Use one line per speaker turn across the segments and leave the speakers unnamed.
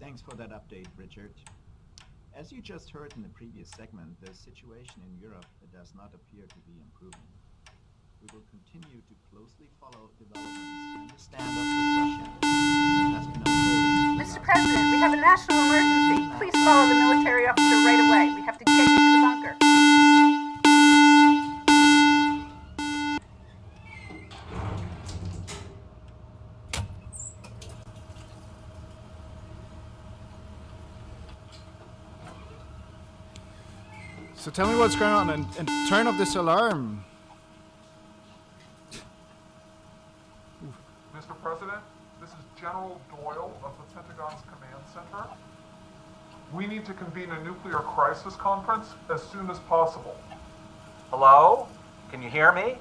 Thanks for that update, Richard. As you just heard in the previous segment, the situation in Europe does not appear to be improving. We will continue to closely follow developments and the standoff with Russia that has been unfolding.
Mr. President, we have a national emergency. Please follow the military officer right away. We have to get you to the bunker.
So tell me what's going on and turn off this alarm.
Mr. President, this is General Doyle of the Pentagon's Command Center. We need to convene a nuclear crisis conference as soon as possible.
Hello? Can you hear me?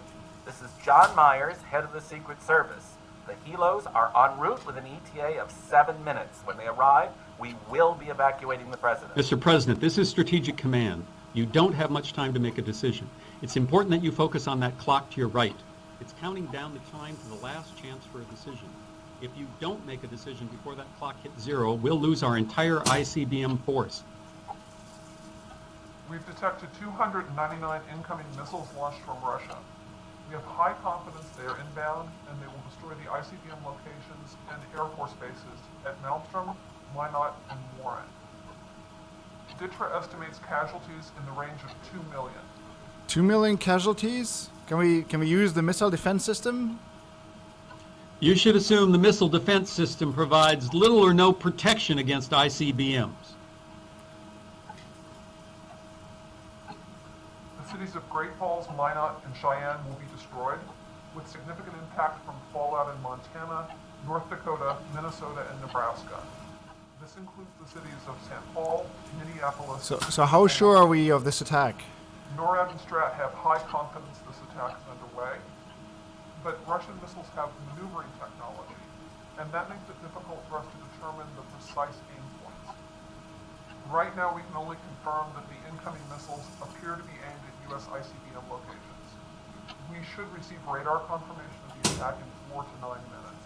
This is John Myers, head of the Secret Service. The helos are en route with an ETA of 7 minutes. When they arrive, we will be evacuating the president.
Mr. President, this is Strategic Command. You don't have much time to make a decision. It's important that you focus on that clock to your right. It's counting down the time to the last chance for a decision. If you don't make a decision before that clock hits 0, we'll lose our entire ICBM force.
We've detected 299 incoming missiles launched from Russia. We have high confidence they are inbound and they will destroy the ICBM locations and Air Force bases at Malmstrom, Minot, and Warren. DITRA estimates casualties in the range of 2 million.
2 million casualties? Can we use the missile defense system?
You should assume the missile defense system provides little or no protection against ICBMs.
The cities of Great Falls, Minot, and Cheyenne will be destroyed, with significant impact from fallout in Montana, North Dakota, Minnesota, and Nebraska. This includes the cities of St. Paul, Minneapolis.
So how sure are we of this attack?
NORAD and Strat have high confidence this attack is underway, but Russian missiles have maneuvering technology, and that makes it difficult for us to determine the precise aim points. Right now, we can only confirm that the incoming missiles appear to be aimed at U.S. ICBM locations. We should receive radar confirmation of the attack in 4 to 9 minutes.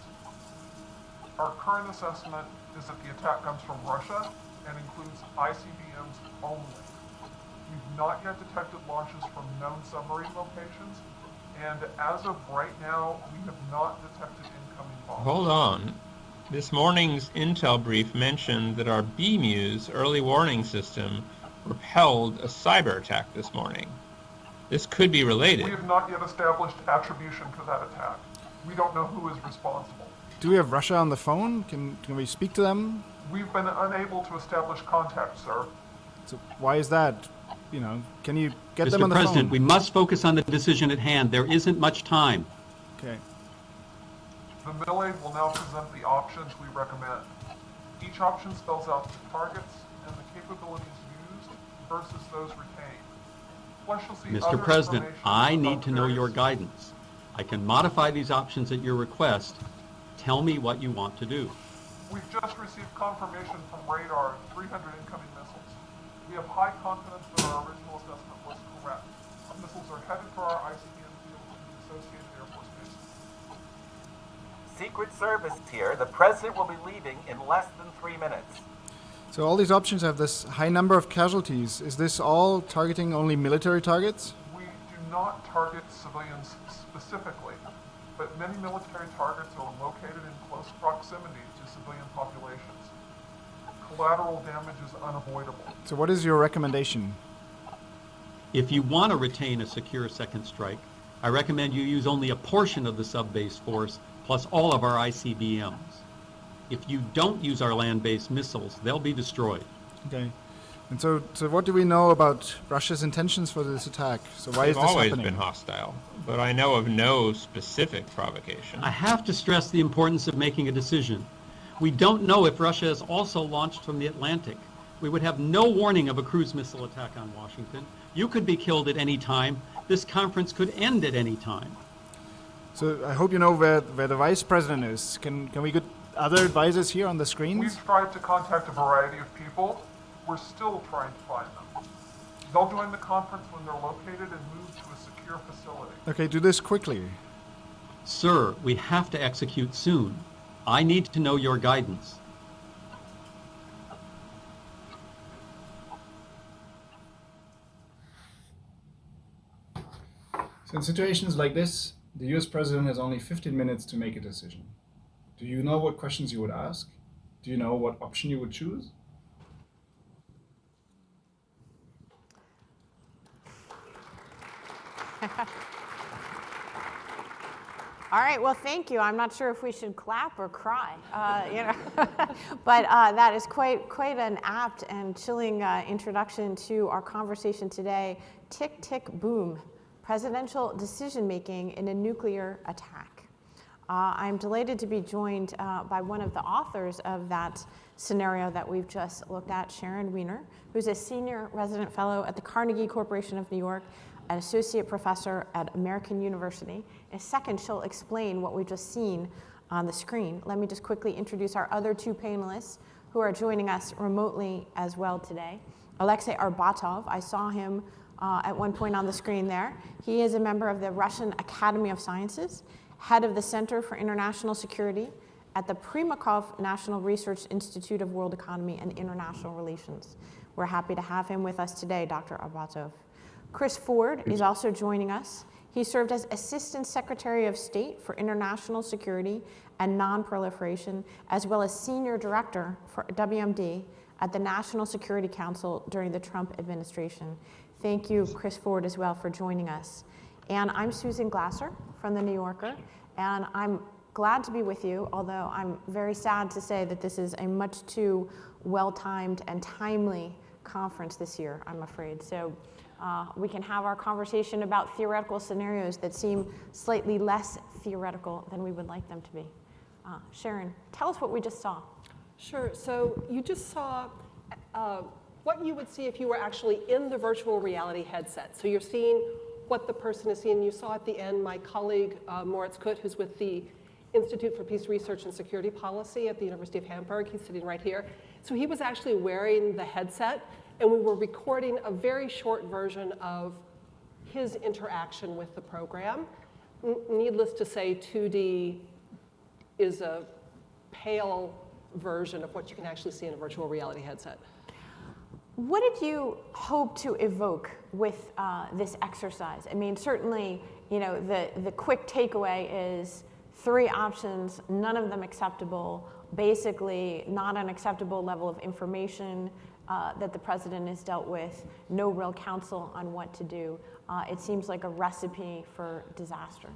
Our current assessment is that the attack comes from Russia and includes ICBMs only. We've not yet detected launches from known submarine locations, and as of right now, we have not detected incoming bombs.
Hold on. This morning's intel brief mentioned that our BMU's early warning system repelled a cyber attack this morning. This could be related.
We have not yet established attribution for that attack. We don't know who is responsible.
Do we have Russia on the phone? Can we speak to them?
We've been unable to establish contact, sir.
So why is that? Can you get them on
Mr.
the
President,
phone?
we must focus on the decision at hand. There isn't much time.
Okay.
The middle aid will now present the options we recommend. Each option spells out the targets and the capabilities used versus those retained. Plus, you'll see
Mr.
other
President,
information
I need
about
to know your
various-
guidance. I can modify these options at your request. Tell me what you want to do.
We've just received confirmation from radar of 300 incoming missiles. We have high confidence that our original assessment was correct. Our missiles are headed for our ICBM field and the associated Air Force bases.
Secret Service here. The president will be leaving in less than 3 minutes.
So all these options have this high number of casualties. Is this all targeting only military targets?
We do not target civilians specifically, but many military targets are located in close proximity to civilian populations. Collateral damage is unavoidable.
So what is your recommendation?
If you want to retain a secure second strike, I recommend you use only a portion of the sub-base force plus all of our ICBMs. If you don't use our land-based missiles, they'll be destroyed.
Okay. And so what do we know about Russia's intentions for this attack? So why is
They've
this
always
happening?
been hostile, but I know of no specific provocation.
I have to stress the importance of making a decision. We don't know if Russia has also launched from the Atlantic. We would have no warning of a cruise missile attack on Washington. You could be killed at any time. This conference could end at any time.
So I hope you know where the vice president is. Can we get other advisors here on the screens?
We've tried to contact a variety of people. We're still trying to find them. They'll join the conference when they're located and move to a secure facility.
Okay, do this quickly.
Sir, we have to execute soon. I need to know your guidance.
So in situations like this, the US president has only 15 minutes to make a decision. Do you know what questions you would ask? Do you know what option you would choose?
All right, well, thank you. I'm not sure if we should clap or cry, but that is quite an apt and chilling introduction to our conversation today. Tick, tick, boom, presidential decision-making in a nuclear attack. I'm delighted to be joined by one of the authors of that scenario that we've just looked at, Sharon Weiner, who's a senior resident fellow at the Carnegie Corporation of New York, an associate professor at American University. In a second, she'll explain what we've just seen on the screen. Let me just quickly introduce our other two panelists who are joining us remotely as well today. Alexei Arbatov, I saw him at one point on the screen there. He is a member of the Russian Academy of Sciences, head of the Center for International Security at the Primakov National Research Institute of World Economy and International Relations. We're happy to have him with us today, Dr. Arbatov. Chris Ford is also joining us. He served as Assistant Secretary of State for International Security and Non-Proliferation, as well as Senior Director for WMD at the National Security Council during the Trump administration. Thank you, Chris Ford, as well, for joining us. And I'm Susan Glasser from The New Yorker, and I'm glad to be with you, although I'm very sad to say that this is a much too well-timed and timely conference this year, I'm afraid. So we can have our conversation about theoretical scenarios that seem slightly less theoretical than we would like them to be. Sharon, tell us what we just saw.
Sure. So you just saw what you would see if you were actually in the virtual reality headset. So you're seeing what the person is seeing. You saw at the end my colleague, Moritz Kütt, who's with the Institute for Peace Research and Security Policy at the University of Hamburg. He's sitting right here. So he was actually wearing the headset, and we were recording a very short version of his interaction with the program. Needless to say, 2D is a pale version of what you can actually see in a virtual reality headset.
What did you hope to evoke with this exercise? I mean, certainly, the quick takeaway is 3 options, none of them acceptable, basically not an acceptable level of information that the president has dealt with, no real counsel on what to do. It seems like a recipe for disaster.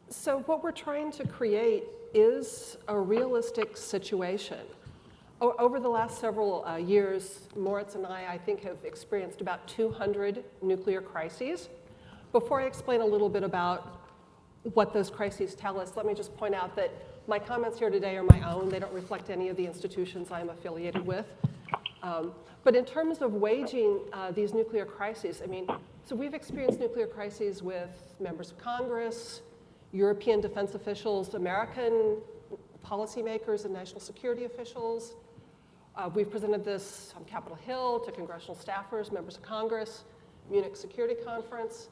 So what we're trying to create is a realistic situation. Over the last several years, Moritz and I think, have experienced about 200 nuclear crises. Before I explain a little bit about what those crises tell us, let me just point out that my comments here today are my own. They don't reflect any of the institutions I'm affiliated with. But in terms of waging these nuclear crises, so we've experienced nuclear crises with members of Congress, European defense officials, American policymakers and national security officials. We've presented this on Capitol Hill to congressional staffers, members of Congress, Munich Security Conference,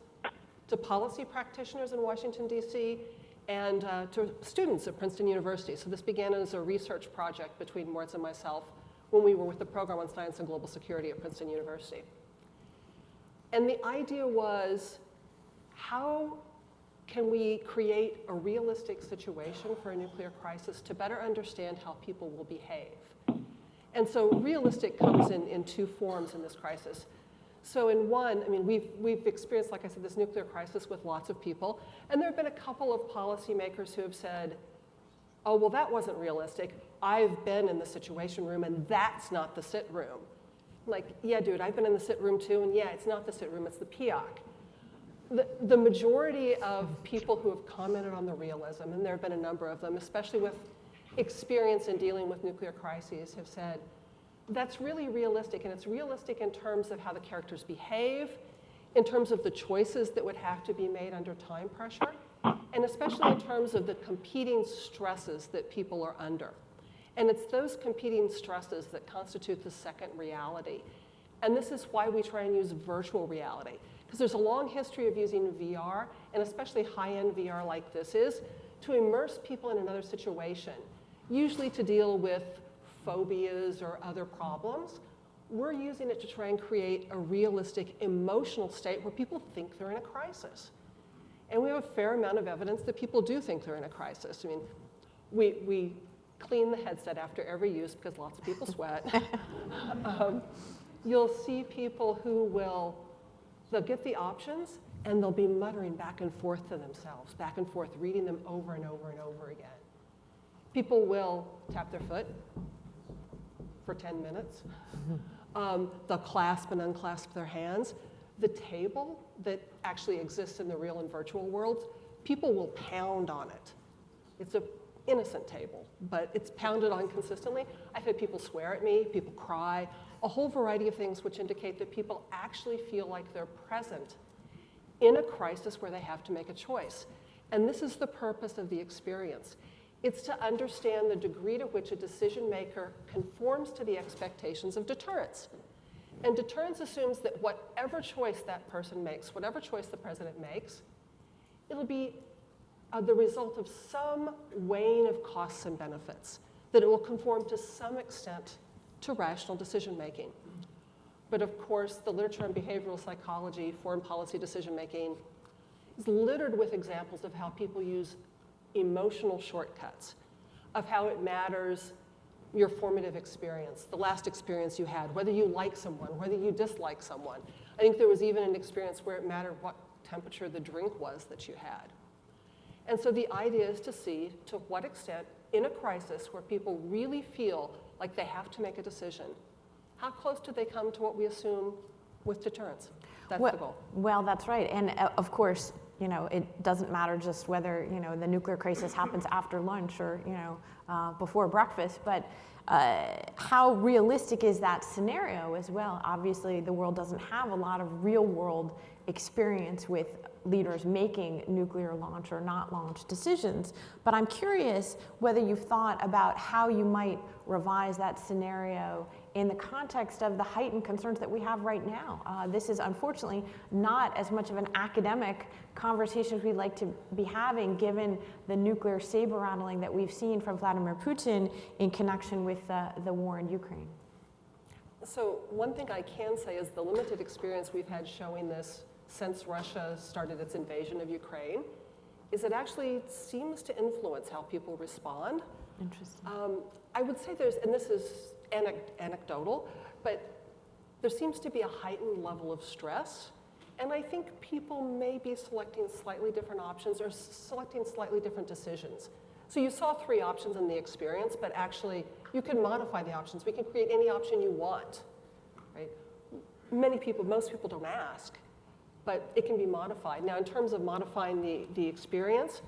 to policy practitioners in Washington, D.C., and to students at Princeton University. So this began as a research project between Moritz and myself when we were with the Program on Science and Global Security at Princeton University. And the idea was, how can we create a realistic situation for a nuclear crisis to better understand how people will behave? And so realistic comes in 2 forms in this crisis. So in one, we've experienced, like I said, this nuclear crisis with lots of people, and there have been a couple of policymakers who have said, oh, well, that wasn't realistic. I've been in the Situation Room, and that's not the sit room. Like, yeah, dude, I've been in the sit room too, and yeah, it's not the sit room, it's the PIOC. The majority of people who have commented on the realism, and there have been a number of them, especially with experience in dealing with nuclear crises, have said, that's really realistic, and it's realistic in terms of how the characters behave, in terms of the choices that would have to be made under time pressure, and especially in terms of the competing stresses that people are under. And it's those competing stresses that constitute the second reality. And this is why we try and use virtual reality, because there's a long history of using VR, and especially high-end VR like this is, to immerse people in another situation, usually to deal with phobias or other problems. We're using it to try and create a realistic emotional state where people think they're in a crisis. And we have a fair amount of evidence that people do think they're in a crisis. I mean, we clean the headset after every use because lots of people sweat. You'll see people who they'll get the options and they'll be muttering back and forth to themselves, back and forth, reading them over and over and over again. People will tap their foot for 10 minutes. They'll clasp and unclasp their hands. The table that actually exists in the real and virtual worlds, people will pound on it. It's an innocent table, but it's pounded on consistently. I've had people swear at me, people cry, a whole variety of things which indicate that people actually feel like they're present in a crisis where they have to make a choice. And this is the purpose of the experience. It's to understand the degree to which a decision maker conforms to the expectations of deterrence. And deterrence assumes that whatever choice that person makes, whatever choice the president makes, it'll be the result of some weighing of costs and benefits, that it will conform to some extent to rational decision making. But of course, the literature on behavioral psychology, foreign policy decision making, is littered with examples of how people use emotional shortcuts, of how it matters your formative experience, the last experience you had, whether you like someone, whether you dislike someone. I think there was even an experience where it mattered what temperature the drink was that you had. And so the idea is to see to what extent, in a crisis where people really feel like they have to make a decision, how close do they come to what we assume with deterrence? That's the goal.
Well, that's right. And of course, it doesn't matter just whether, the nuclear crisis happens after lunch or, before breakfast, but how realistic is that scenario as well? Obviously, the world doesn't have a lot of real world experience with leaders making nuclear launch or not launch decisions. But I'm curious whether you've thought about how you might revise that scenario in the context of the heightened concerns that we have right now. This is unfortunately not as much of an academic conversation as we'd like to be having, given the nuclear saber rattling that we've seen from Vladimir Putin in connection with the war in Ukraine.
So one thing I can say is the limited experience we've had showing this since Russia started its invasion of Ukraine is it actually seems to influence how people respond.
Interesting.
I would say and this is anecdotal, but there seems to be a heightened level of stress. And I think people may be selecting slightly different options or selecting slightly different decisions. So you saw 3 options in the experience, but actually you can modify the options. We can create any option you want, right? Most people don't ask, but it can be modified. Now, in terms of modifying the experience,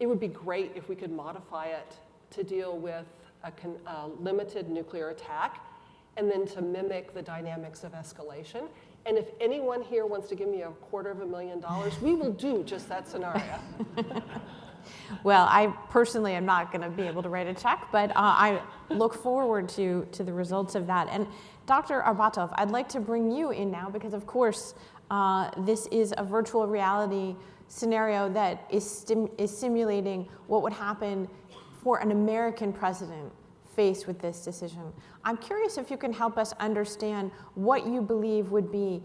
it would be great if we could modify it to deal with a limited nuclear attack and then to mimic the dynamics of escalation. And if anyone here wants to give me $250,000, we will do just that scenario.
Well, I personally am not going to be able to write a check, but I look forward to the results of that. And Dr. Arbatov, I'd like to bring you in now because, of course, this is a virtual reality scenario that is simulating what would happen for an American president faced with this decision. I'm curious if you can help us understand what you believe would be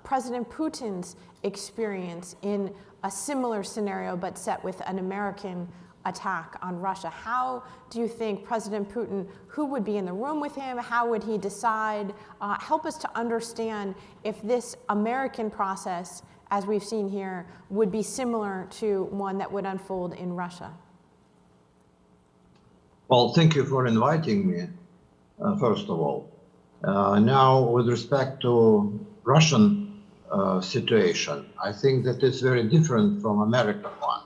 President Putin's experience in a similar scenario but set with an American attack on Russia. How do you think President Putin, who would be in the room with him, how would he decide? Help us to understand if this American process, as we've seen here, would be similar to one that would unfold in Russia.
Well, thank you for inviting me, first of all. Now, with respect to Russian situation, I think that it's very different from American one.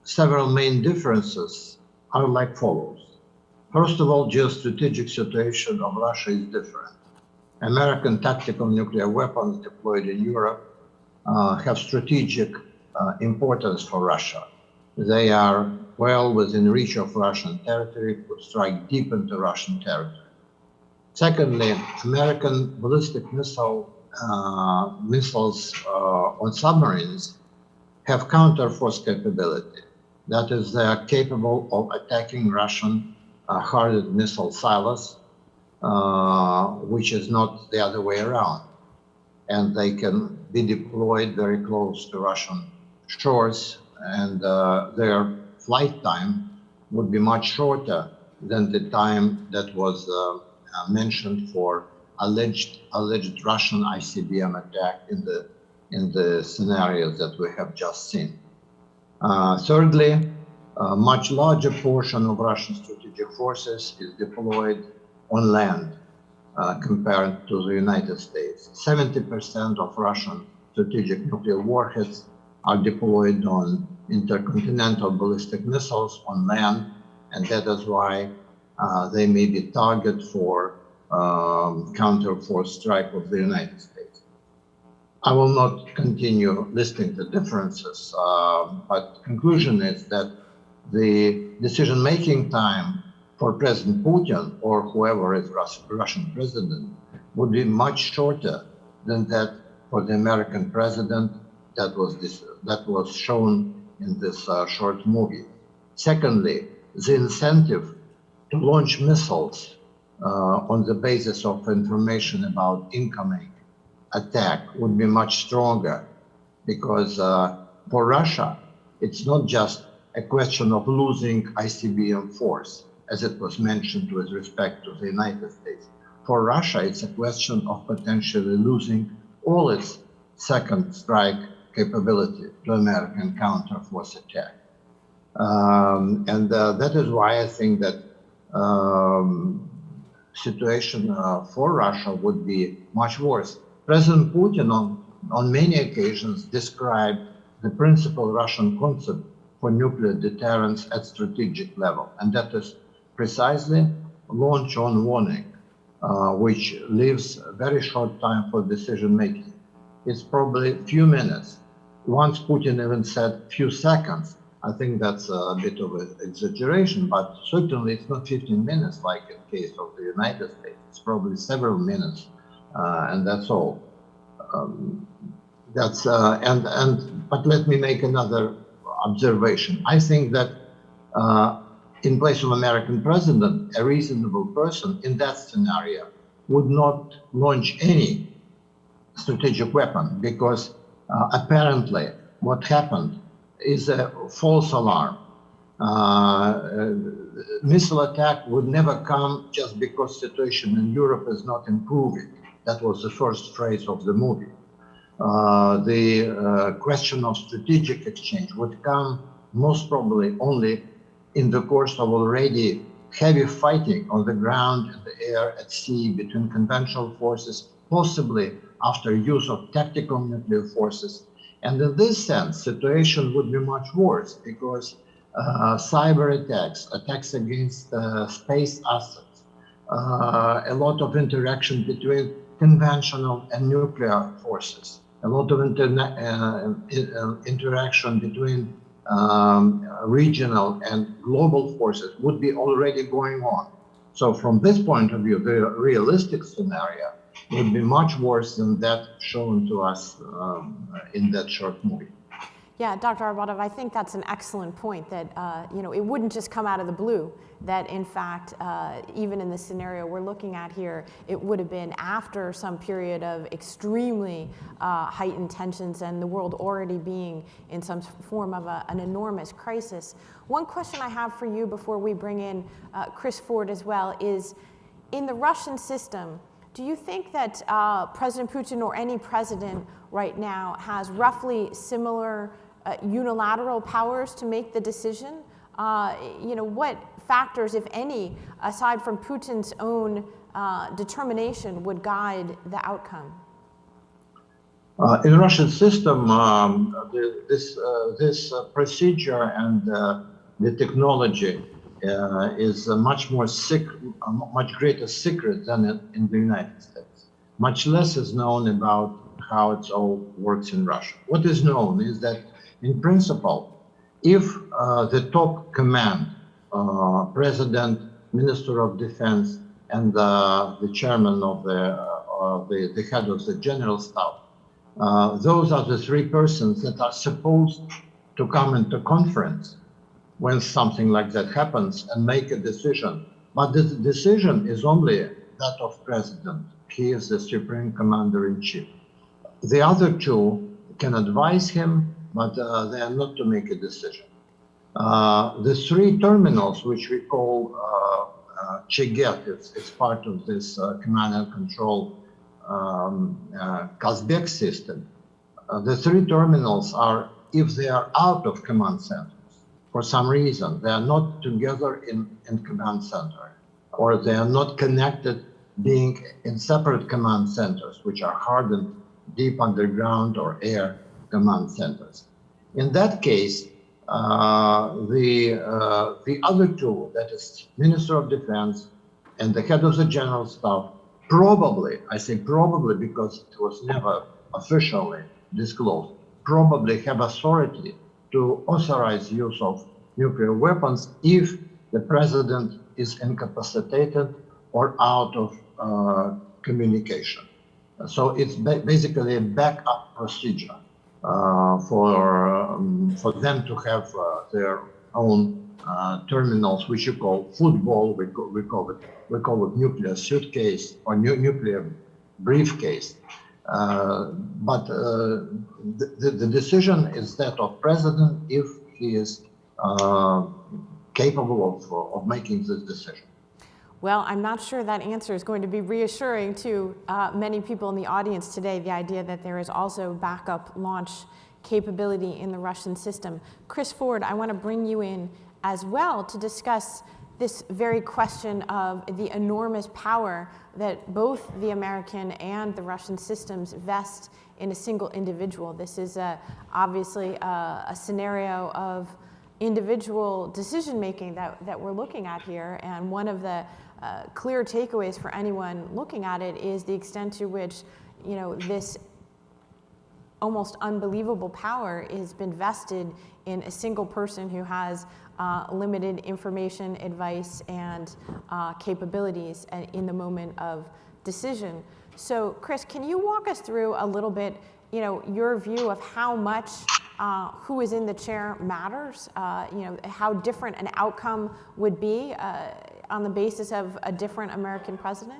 Several main differences are like follows. First of all, geostrategic situation of Russia is different. American tactical nuclear weapons deployed in Europe have strategic importance for Russia. They are well within reach of Russian territory, could strike deep into Russian territory. Secondly, American ballistic missiles on submarines have counter-force capability. That is, they are capable of attacking Russian hardened missile silos, which is not the other way around. and they can be deployed very close to Russian shores, and their flight time would be much shorter than the time that was mentioned for alleged Russian ICBM attack in the scenarios that we have just seen. Thirdly, a much larger portion of Russian strategic forces is deployed on land compared to the United States. 70% of Russian strategic nuclear warheads are deployed on intercontinental ballistic missiles on land, and that is why they may be target for counter-force strike of the United States. I will not continue listing the differences, but conclusion is that the decision-making time for President Putin or whoever is Russian president would be much shorter than that for the American president that was shown in this short movie. Secondly, the incentive to launch missiles on the basis of information about incoming attack would be much stronger, because for Russia, it's not just a question of losing ICBM force, as it was mentioned with respect to the United States. For Russia, it's a question of potentially losing all its second strike capability to American counter-force attack. And that is why I think that situation for Russia would be much worse. President Putin on many occasions described the principal Russian concept for nuclear deterrence at strategic level, and that is precisely launch on warning, which leaves a very short time for decision making. It's probably a few minutes. Once Putin even said few seconds. I think that's a bit of an exaggeration, but certainly it's not 15 minutes like in the case of the United States. It's probably several minutes, and that's all. But let me make another observation. I think that in place of American president, a reasonable person in that scenario would not launch any strategic weapon, because apparently what happened is a false alarm. Missile attack would never come just because situation in Europe is not improving. That was the first phrase of the movie. The question of strategic exchange would come most probably only in the course of already heavy fighting on the ground, in the air, at sea between conventional forces, possibly after use of tactical nuclear forces. And in this sense, situation would be much worse, because cyber attacks against space assets, a lot of interaction between conventional and nuclear forces, a lot of interaction between regional and global forces would be already going on. So from this point of view, the realistic scenario would be much worse than that shown to us in that short movie.
Yeah, Dr. Arbatov, I think that's an excellent point, that it wouldn't just come out of the blue, that in fact, even in the scenario we're looking at here, it would have been after some period of extremely heightened tensions and the world already being in some form of an enormous crisis. One question I have for you before we bring in Chris Ford as well is, in the Russian system, do you think that President Putin or any president right now has roughly similar unilateral powers to make the decision? What factors, if any, aside from Putin's own determination, would guide the outcome?
In the Russian system, this procedure and the technology is a much greater secret than in the United States. Much less is known about how it all works in Russia. What is known is that, in principle, if the top command, President, Minister of Defense, and the chairman of the head of the general staff, those are the three persons that are supposed to come into conference when something like that happens and make a decision. But the decision is only that of president. He is the supreme commander-in-chief. The other two can advise him, but they are not to make a decision. The three terminals, which we call Cheget, it's part of this command and control Kazbek system. The three terminals are, if they are out of command centers, for some reason, they are not together in command center, or they are not connected being in separate command centers, which are hardened deep underground or air command centers. In that case, the other two, that is Minister of Defense and the head of the General Staff, probably, I say probably because it was never officially disclosed, probably have authority to authorize use of nuclear weapons if the president is incapacitated or out of communication. So it's basically a backup procedure for them to have their own terminals, which you call football. We call it nuclear suitcase or nuclear briefcase. But the decision is that of president if he is capable of making this decision.
Well, I'm not sure that answer is going to be reassuring to many people in the audience today, the idea that there is also backup launch capability in the Russian system. Chris Ford, I want to bring you in as well to discuss this very question of the enormous power that both the American and the Russian systems vest in a single individual. This is obviously a scenario of individual decision-making that we're looking at here, and one of the clear takeaways for anyone looking at it is the extent to which, this almost unbelievable power has been vested in a single person who has limited information, advice, and capabilities in the moment of decision. So, Chris, can you walk us through a little bit, your view of how much who is in the chair matters? How different an outcome would be on the basis of a different American president?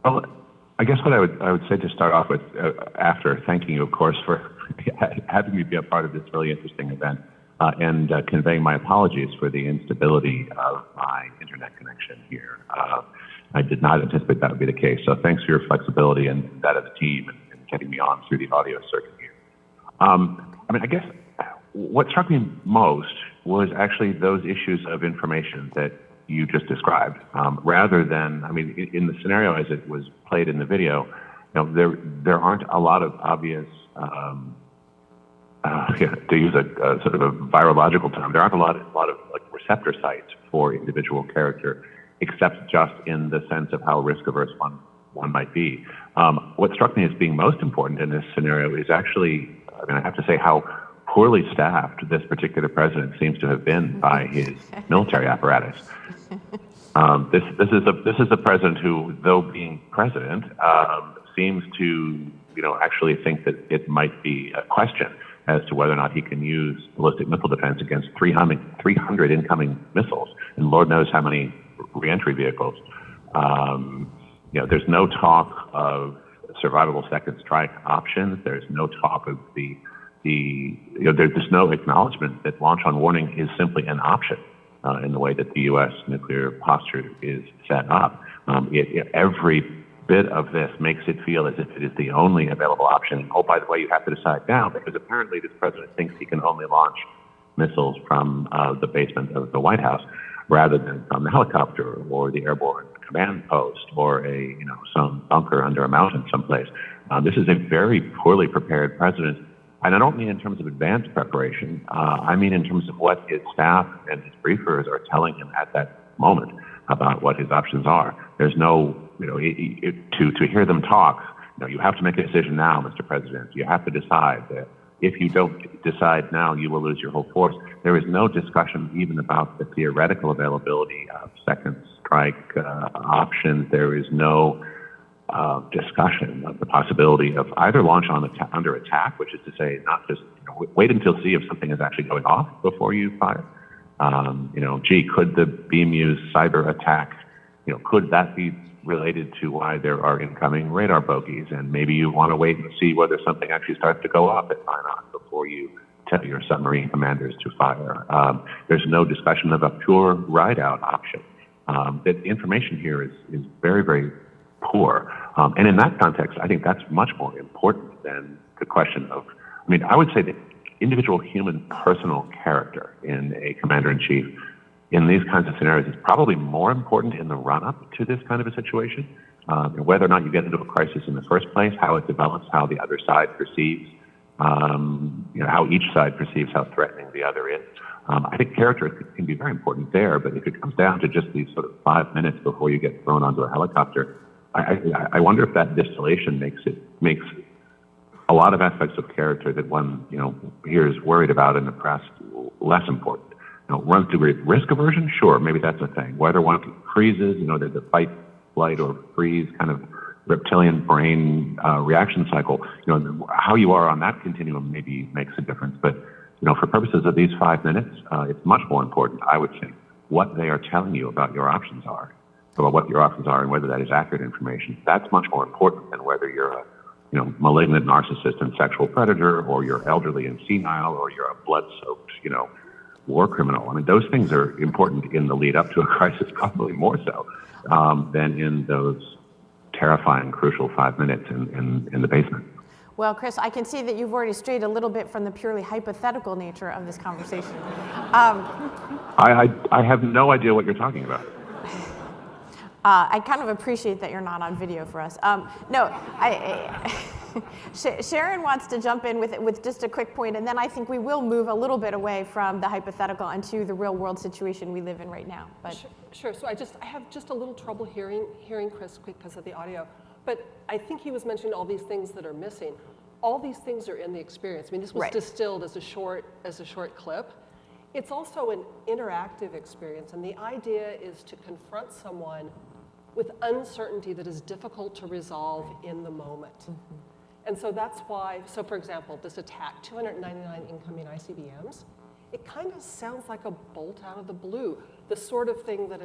Well, I guess what I would say to start off with, after thanking you, of course, for having me be a part of this really interesting event, and conveying my apologies for the instability of my internet connection here. I did not anticipate that would be the case, so thanks for your flexibility and that of the team and getting me on through the audio circuit here. I guess what struck me most was actually those issues of information that you just described, rather than, in the scenario as it was played in the video, there aren't a lot of obvious, to use a sort of a virological term, there aren't a lot of like receptor sites for individual character, except just in the sense of how risk averse one might be. What struck me as being most important in this scenario is actually, I have to say how poorly staffed this particular president seems to have been by his military apparatus. This is a president who, though being president, seems to actually think that it might be a question as to whether or not he can use ballistic missile defense against 300 incoming missiles, and Lord knows how many reentry vehicles. There's no talk of survivable second strike options. There's no talk of there's no acknowledgement that launch on warning is simply an option in the way that the U.S. nuclear posture is set up. Every bit of this makes it feel as if it is the only available option. And, oh, by the way, you have to decide now, because apparently this president thinks he can only launch missiles from the basement of the White House rather than from the helicopter or the airborne command post or some bunker under a mountain someplace. This is a very poorly prepared president. And I don't mean in terms of advanced preparation. I mean in terms of what his staff and his briefers are telling him at that moment about what his options are. There's no, to hear them talk, you have to make a decision now, Mr. President. You have to decide that if you don't decide now, you will lose your whole force. There is no discussion even about the theoretical availability of second strike options. There is no discussion of the possibility of either launch under attack, which is to say not just wait until see if something is actually going off before you fire. Could the BMU's cyber attack, could that be related to why there are incoming radar bogeys, and maybe you want to wait and see whether something actually starts to go off at 9 knots before you tell your submarine commanders to fire. There's no discussion of a pure ride-out option. The information here is very, very poor. And in that context, I think that's much more important than the question of, I mean, I would say that individual human personal character in a commander-in-chief in these kinds of scenarios is probably more important in the run-up to this kind of a situation. Whether or not you get into a crisis in the first place, how it develops, how the other side perceives, how each side perceives how threatening the other is. I think character can be very important there, but if it comes down to just these sort of 5 minutes before you get thrown onto a helicopter, I wonder if that distillation makes a lot of aspects of character that one, here is worried about in the press less important. Runs to risk aversion, sure, maybe that's a thing. Whether one freezes, there's a fight, flight, or freeze kind of reptilian brain reaction cycle. How you are on that continuum maybe makes a difference. But for purposes of these 5 minutes, it's much more important, I would think, what they are telling you about your options are, about what your options are, and whether that is accurate information. That's much more important than whether you're a malignant narcissist and sexual predator, or you're elderly and senile, or you're a blood-soaked, war criminal. I mean, those things are important in the lead up to a crisis, probably more so than in those terrifying, crucial 5 minutes in the basement.
Well, Chris, I can see that you've already strayed a little bit from the purely hypothetical nature of this conversation.
I have no idea what you're talking about.
I kind of appreciate that you're not on video for us. Sharon wants to jump in with just a quick point, and then I think we will move a little bit away from the hypothetical and to the real world situation we live in right now. But
Sure. So I have just a little trouble hearing Chris because of the audio. But I think he was mentioning all these things that are missing. All these things are in the experience. I mean, this was distilled as a short clip. It's also an interactive experience, and the idea is to confront someone with uncertainty that is difficult to resolve in the moment. Mm-hmm. And so that's why, for example, this attack, 299 incoming ICBMs, it kind of sounds like a bolt out of the blue, the sort of thing that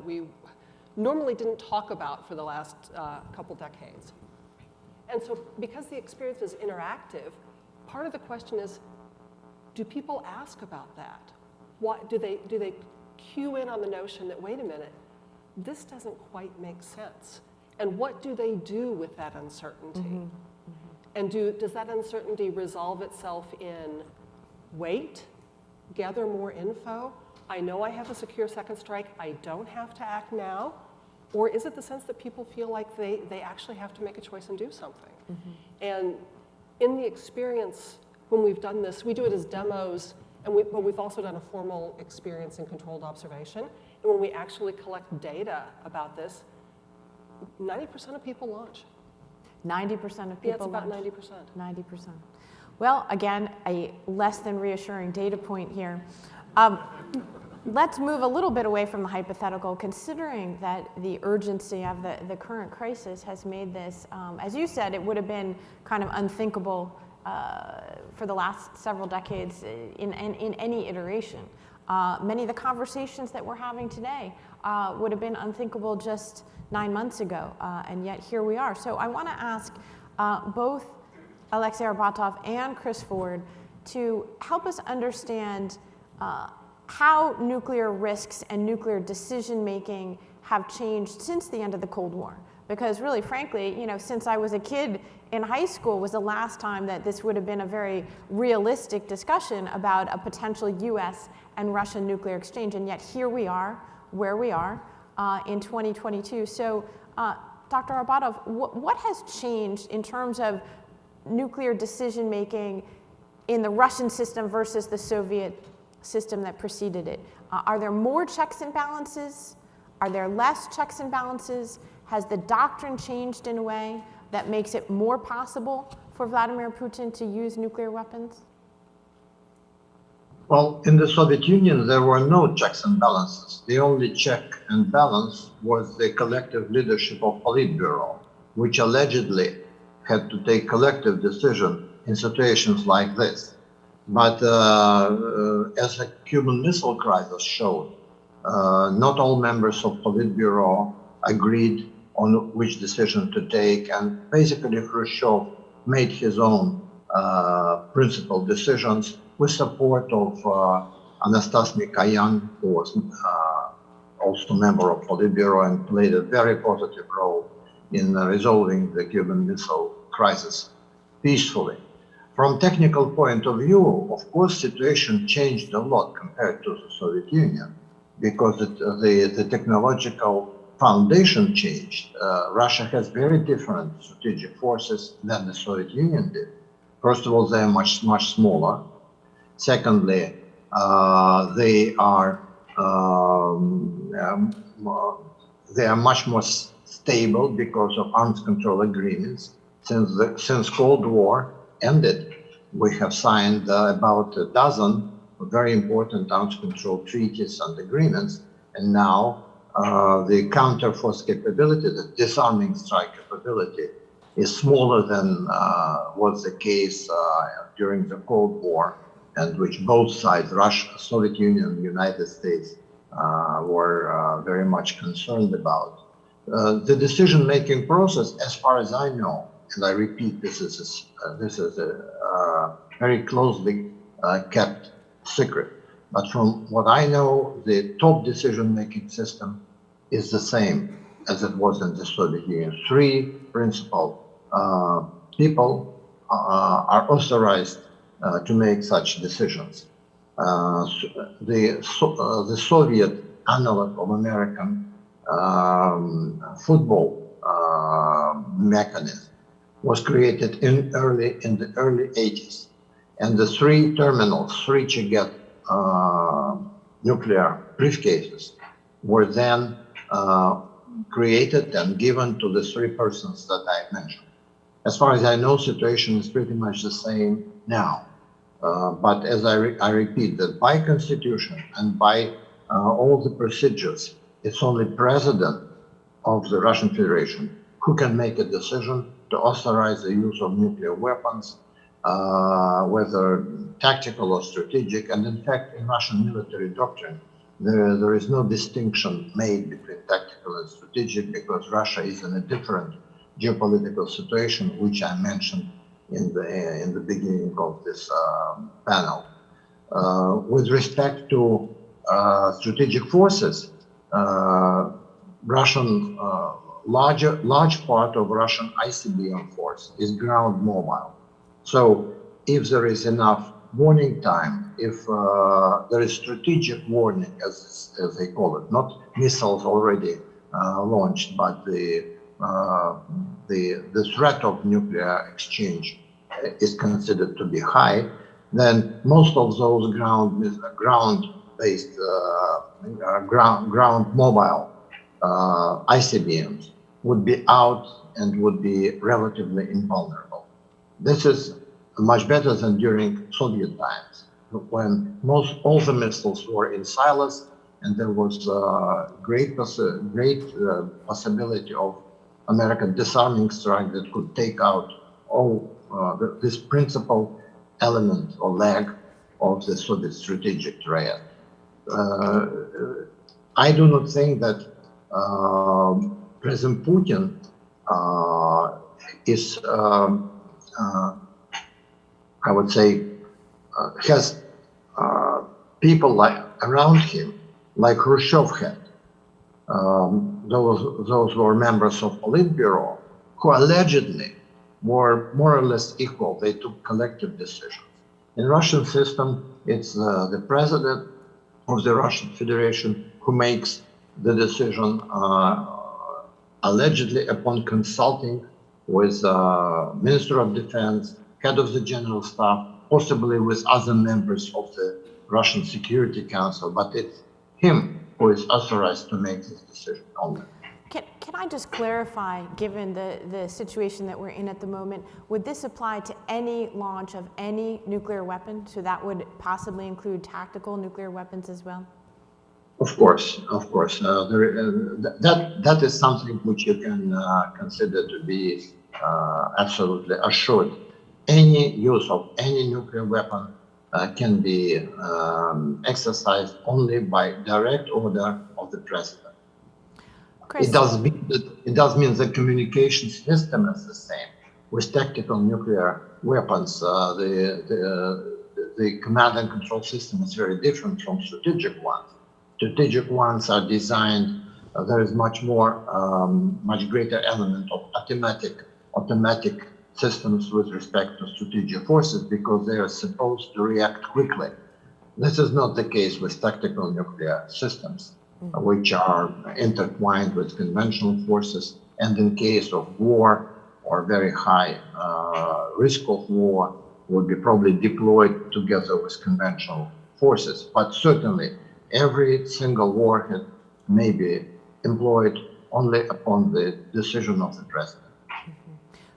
we normally didn't talk about for the last couple decades. And so because the experience is interactive, part of the question is, do people ask about that? What, do they cue in on the notion that, wait a minute, this doesn't quite make sense? And what do they do with that uncertainty? Mm-hmm. Mm-hmm. And does that uncertainty resolve itself in wait, gather more info? I know I have a secure second strike, I don't have to act now. Or is it the sense that people feel like they actually have to make a choice and do something? Mm-hmm. And in the experience, when we've done this, we do it as demos, but we've also done a formal experience in controlled observation. And when we actually collect data about this, 90% of people launch.
90% of people
Yeah, it's about
launch.
90%.
90%. Well, again, a less than reassuring data point here. Let's move a little bit away from the hypothetical, considering that the urgency of the current crisis has made this, as you said, it would have been kind of unthinkable for the last several decades in any iteration. Many of the conversations that we're having today would have been unthinkable just 9 months ago, and yet here we are. So I want to ask both Alexei Arbatov and Chris Ford to help us understand how nuclear risks and nuclear decision-making have changed since the end of the Cold War. Because really, frankly, since I was a kid in high school was the last time that this would have been a very realistic discussion about a potential US and Russian nuclear exchange. And yet here we are, where we are in 2022. So Dr. Arbatov, what has changed in terms of nuclear decision-making in the Russian system versus the Soviet system that preceded it? Are there more checks and balances? Are there less checks and balances? Has the doctrine changed in a way that makes it more possible for Vladimir Putin to use nuclear weapons?
Well, in the Soviet Union, there were no checks and balances. The only check and balance was the collective leadership of Politburo, which allegedly had to take collective decision in situations like this. But as the Cuban Missile Crisis showed, not all members of Politburo agreed on which decision to take, and basically Khrushchev made his own principled decisions with support of Anastas Mikoyan, who was also member of Politburo and played a very positive role in resolving the Cuban Missile Crisis peacefully. From technical point of view, of course, situation changed a lot compared to the Soviet Union because the technological foundation changed. Russia has very different strategic forces than the Soviet Union did. First of all, they are much smaller. Secondly, they are much more stable because of arms control agreements. Since Cold War ended, we have signed about a dozen very important arms control treaties and agreements, and now the counter-force capability, the disarming strike capability, is smaller than was the case during the Cold War, and which both sides, Russia, Soviet Union, and the United States, were very much concerned about. The decision-making process, as far as I know, and I repeat, this is a very closely kept secret. But from what I know, the top decision-making system is the same as it was in the Soviet Union. Three principal people are authorized to make such decisions. The Soviet analog of American football mechanism was created in the early 80s, and the three terminals, three Chiget nuclear briefcases, were then created and given to the three persons that I mentioned. As far as I know, situation is pretty much the same now. But as I repeat, that by constitution and by all the procedures, it's only president of the Russian Federation who can make a decision to authorize the use of nuclear weapons, whether tactical or strategic. And in fact, in Russian military doctrine, there is no distinction made between tactical and strategic, because Russia is in a different geopolitical situation, which I mentioned in the beginning of this panel. With respect to strategic forces, large part of Russian ICBM force is ground mobile. So if there is enough warning time, if there is strategic warning, as they call it, not missiles already launched, but the threat of nuclear exchange is considered to be high, then most of those ground-based, ground mobile ICBMs would be out and would be relatively invulnerable. This is much better than during Soviet times, when all the missiles were in silos, and there was great possibility of American disarming strike that could take out all this principal element or leg of the Soviet strategic triad. I do not think that President Putin is, I would say, has people around him like Khrushchev had. Those were members of Politburo who allegedly were more or less equal. They took collective decisions. In Russian system, it's the president of the Russian Federation who makes the decision allegedly upon consulting with Minister of Defense, head of the General Staff, possibly with other members of the Russian Security Council, but it's him who is authorized to make this decision only.
Can I just clarify, given the situation that we're in at the moment, would this apply to any launch of any nuclear weapon? So that would possibly include tactical nuclear weapons as well?
Of course. That is something which you can consider to be absolutely assured. Any use of any nuclear weapon can be exercised only by direct order of the president.
Chris.
It does mean the communication system is the same. With tactical nuclear weapons, the command and control system is very different from strategic ones. Strategic ones are designed, there is much greater element of automatic systems with respect to strategic forces because they are supposed to react quickly. This is not the case with tactical nuclear systems, which are intertwined with conventional forces, and in case of war or very high risk of war, would be probably deployed together with conventional forces. But certainly, every single warhead may be employed only upon the decision of the president.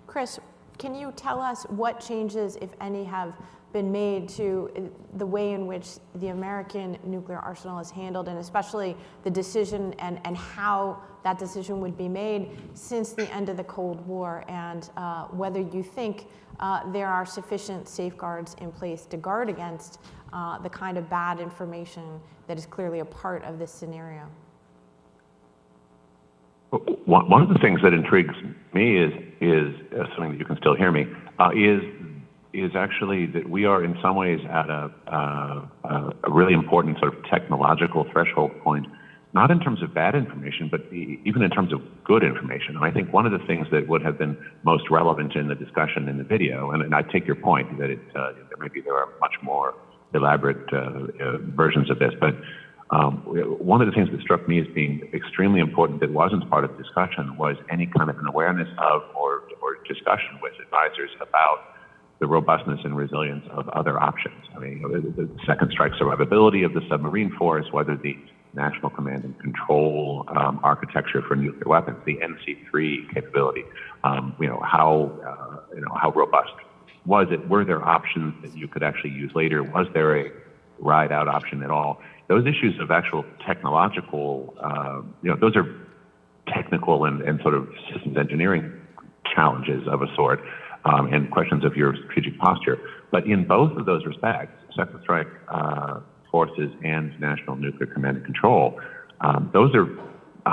Chris, can you tell us what changes, if any, have been made to the way in which the American nuclear arsenal is handled, and especially the decision and how that decision would be made since the end of the Cold War, and whether you think there are sufficient safeguards in place to guard against the kind of bad information that is clearly a part of this scenario?
One of the things that intrigues me is assuming that you can still hear me, is actually that we are in some ways at a really important sort of technological threshold point, not in terms of bad information, but even in terms of good information. And I think one of the things that would have been most relevant in the discussion in the video, and I take your point that maybe there are much more elaborate versions of this, but one of the things that struck me as being extremely important that wasn't part of the discussion was any kind of an awareness of or discussion with advisors about the robustness and resilience of other options. I mean, the second strike survivability of the submarine force, whether the national command and control architecture for nuclear weapons, the NC3 capability, how robust was it? Were there options that you could actually use later? Was there a ride-out option at all? Those issues of actual technological, those are technical and sort of systems engineering challenges of a sort, and questions of your strategic posture. But in both of those respects, second strike forces and national nuclear command and control, those are,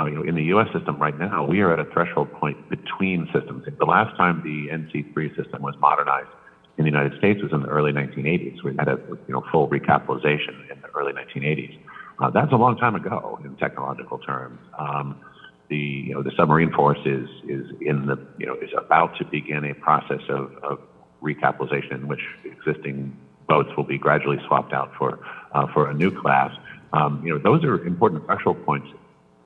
in the U.S. system right now, we are at a threshold point between systems. The last time the NC3 system was modernized in the United States was in the early 1980s. We had a full recapitalization in the early 1980s. That's a long time ago in technological terms. The submarine force is about to begin a process of recapitalization in which existing boats will be gradually swapped out for a new class. Those are important threshold points,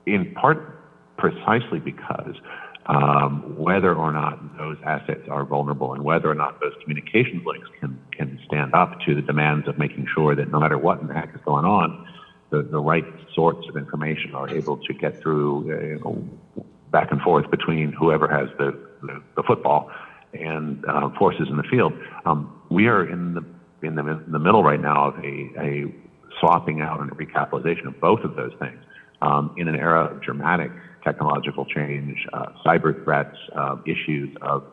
in part precisely because whether or not those assets are vulnerable and whether or not those communications links can stand up to the demands of making sure that no matter what in the heck is going on, the right sorts of information are able to get through back and forth between whoever has the football and forces in the field. We are in the middle right now of a swapping out and a recapitalization of both of those things in an era of dramatic technological change, cyber threats, issues of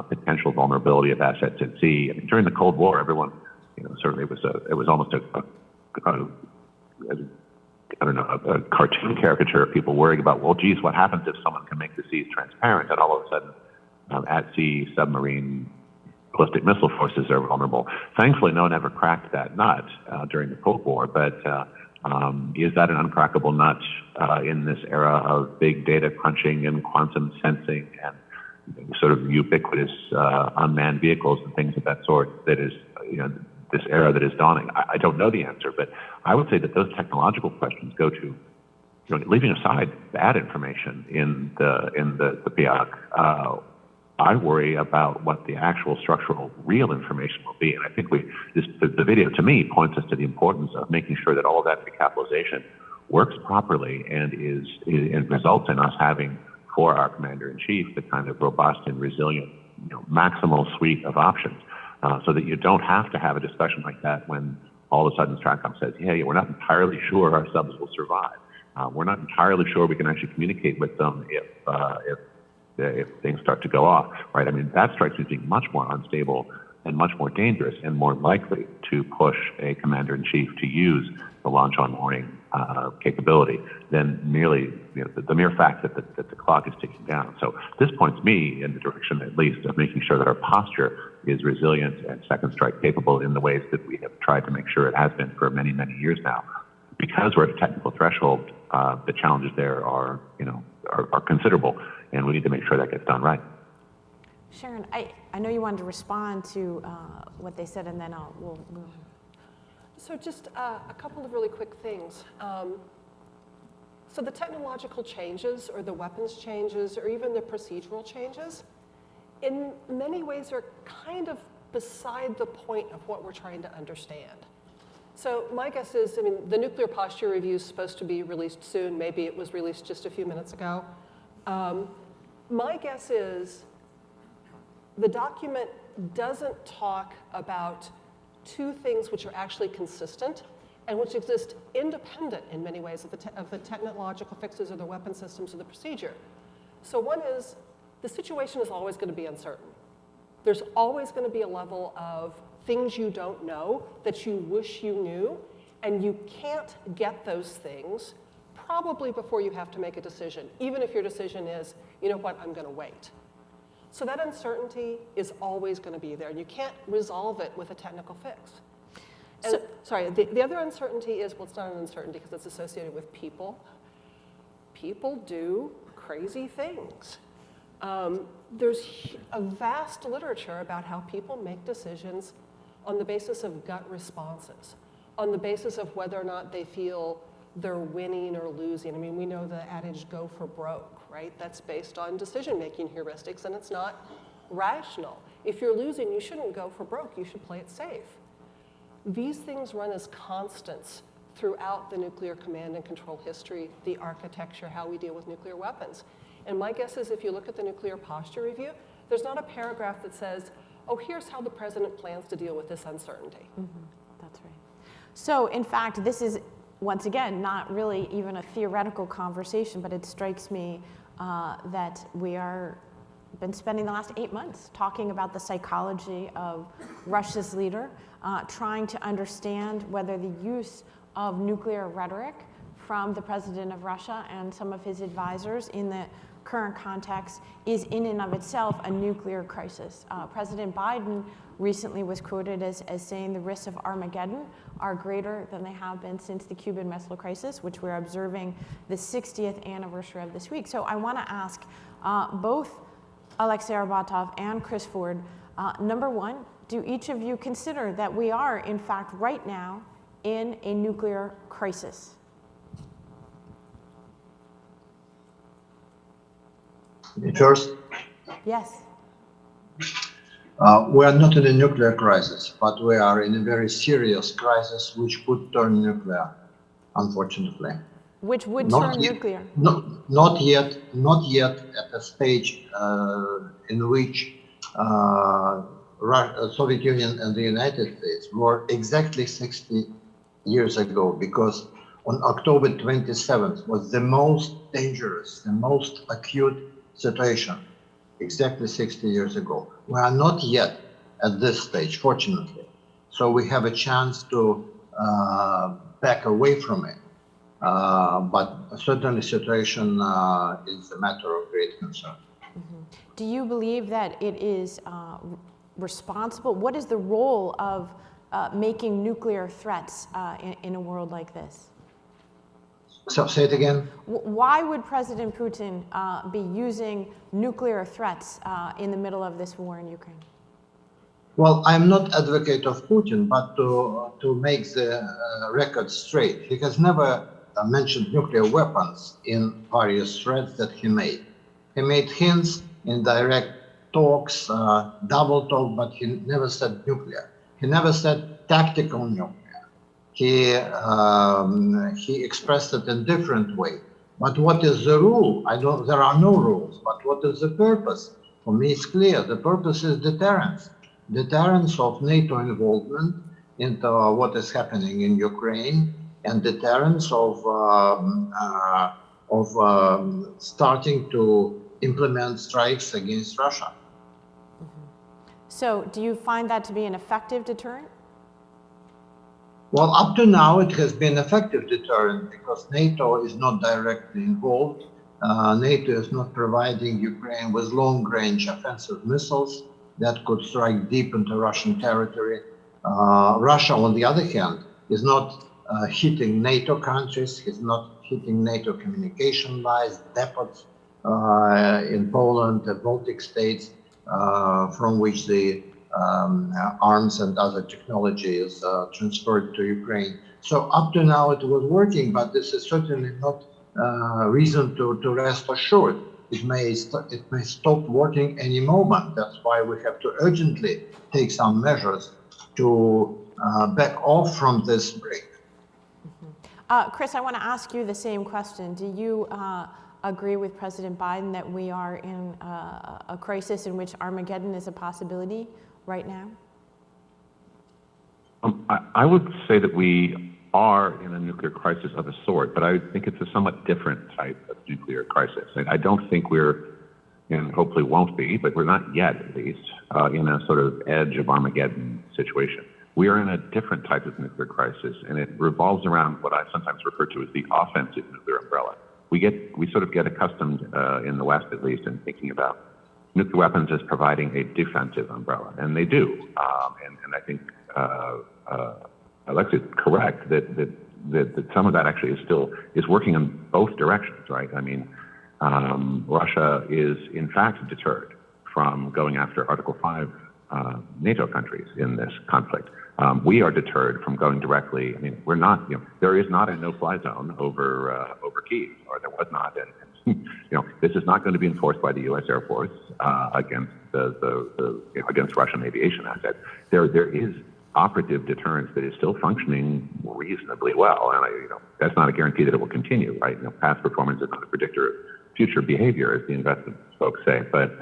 potential vulnerability of assets at sea. I mean, during the Cold War, everyone, certainly it was almost a cartoon caricature of people worrying about, well, geez, what happens if someone can make the seas transparent? And all of a sudden, at sea, submarine ballistic missile forces are vulnerable. Thankfully, no one ever cracked that nut during the Cold War, but is that an uncrackable nut in this era of big data crunching and quantum sensing and sort of ubiquitous unmanned vehicles and things of that sort that is, this era that is dawning? I don't know the answer, but I would say that those technological questions go to, leaving aside bad information in the PIAC, I worry about what the actual structural real information will be. And I think the video to me points us to the importance of making sure that all of that recapitalization works properly and results in us having for our commander-in-chief the kind of robust and resilient, maximal suite of options, so that you don't have to have a discussion like that when all of a sudden STRATCOM says, hey, we're not entirely sure our subs will survive. We're not entirely sure we can actually communicate with them if things start to go off, right? I mean, that strikes me as being much more unstable and much more dangerous and more likely to push a commander-in-chief to use the launch on warning capability than merely the mere fact that the clock is ticking down. So this points me in the direction, at least, of making sure that our posture is resilient and second strike capable in the ways that we have tried to make sure it has been for many, many years now. Because we're at a technical threshold, the challenges there are considerable, and we need to make sure that gets done right.
Sharon, I know you wanted to respond to what they said, and then we'll move on.
So just a couple of really quick things. So the technological changes or the weapons changes or even the procedural changes, in many ways are kind of beside the point of what we're trying to understand. So my guess is, the nuclear posture review is supposed to be released soon. Maybe it was released just a few minutes ago. My guess is the document doesn't talk about two things which are actually consistent and which exist independent in many ways of the technological fixes or the weapon systems or the procedure. So one is, the situation is always going to be uncertain. There's always going to be a level of things you don't know that you wish you knew, and you can't get those things probably before you have to make a decision, even if your decision is, you know what, I'm going to wait. So that uncertainty is always going to be there, and you can't resolve it with a technical fix. And, sorry, the other uncertainty is, well, it's not an uncertainty because it's associated with people. People do crazy things. There's a vast literature about how people make decisions on the basis of gut responses, on the basis of whether or not they feel they're winning or losing. We know the adage, go for broke, right? That's based on decision-making heuristics, and it's not rational. If you're losing, you shouldn't go for broke. You should play it safe. These things run as constants throughout the nuclear command and control history, the architecture, how we deal with nuclear weapons. And my guess is if you look at the nuclear posture review, there's not a paragraph that says, oh, here's how the president plans to deal with this uncertainty.
Mm-hmm. That's right. So in fact, this is, once again, not really even a theoretical conversation, but it strikes me that we are been spending the last 8 months talking about the psychology of Russia's leader, trying to understand whether the use of nuclear rhetoric from the president of Russia and some of his advisors in the current context is in and of itself a nuclear crisis. President Biden recently was quoted as saying the risks of Armageddon are greater than they have been since the Cuban Missile Crisis, which we're observing the 60th anniversary of this week. So I want to ask both Alexei Arbatov and Chris Ford, number one, do each of you consider that we are, in fact, right now in a nuclear crisis?
First?
Yes.
We are not in a nuclear crisis, but we are in a very serious crisis which could turn nuclear, unfortunately.
Which would turn nuclear?
Not yet at a stage in which Soviet Union and the United States were exactly 60 years ago, because on October 27th was the most dangerous, the most acute situation, exactly 60 years ago. We are not yet at this stage, fortunately. So we have a chance to back away from it. But certainly the situation is a matter of great concern.
Mm-hmm. Do you believe that it is responsible? What is the role of making nuclear threats in a world like this?
So say it again.
Why would President Putin be using nuclear threats in the middle of this war in Ukraine?
Well, I'm not advocate of Putin, but to make the record straight, he has never mentioned nuclear weapons in various threats that he made. He made hints in direct talks, double talk, but he never said nuclear. He never said tactical nuclear. He expressed it in different way. But what is the rule? There are no rules, but what is the purpose? For me, it's clear. The purpose is deterrence. Deterrence of NATO involvement into what is happening in Ukraine, and deterrence of starting to implement strikes against Russia.
Mm-hmm. So do you find that to be an effective deterrent?
Well, up to now, it has been effective deterrent because NATO is not directly involved. NATO is not providing Ukraine with long-range offensive missiles that could strike deep into Russian territory. Russia, on the other hand, is not hitting NATO countries, is not hitting NATO communication lines, depots in Poland, the Baltic states, from which the arms and other technology is transferred to Ukraine. So up to now it was working, but this is certainly not reason to rest assured. It may stop working any moment. That's why we have to urgently take some measures to back off from this break.
Chris, I want to ask you the same question. Do you agree with President Biden that we are in a crisis in which Armageddon is a possibility right now?
I would say that we are in a nuclear crisis of a sort, but I think it's a somewhat different type of nuclear crisis. I don't think we're, and hopefully won't be, but we're not yet at least, in a sort of edge of Armageddon situation. We are in a different type of nuclear crisis, and it revolves around what I sometimes refer to as the offensive nuclear umbrella. We sort of get accustomed, in the West at least, in thinking about nuclear weapons as providing a defensive umbrella, and they do. And I think Alexei is correct that some of that actually is working in both directions, right? I mean, Russia is in fact deterred from going after Article 5 NATO countries in this conflict. We are deterred from going directly. I mean, we're not. There is not a no-fly zone over Kyiv, or there was not. And this is not going to be enforced by the U.S. Air Force against against Russian aviation assets. There is operative deterrence that is still functioning reasonably well, and that's not a guarantee that it will continue, right? Past performance is not a predictor of future behavior, as the investment folks say. But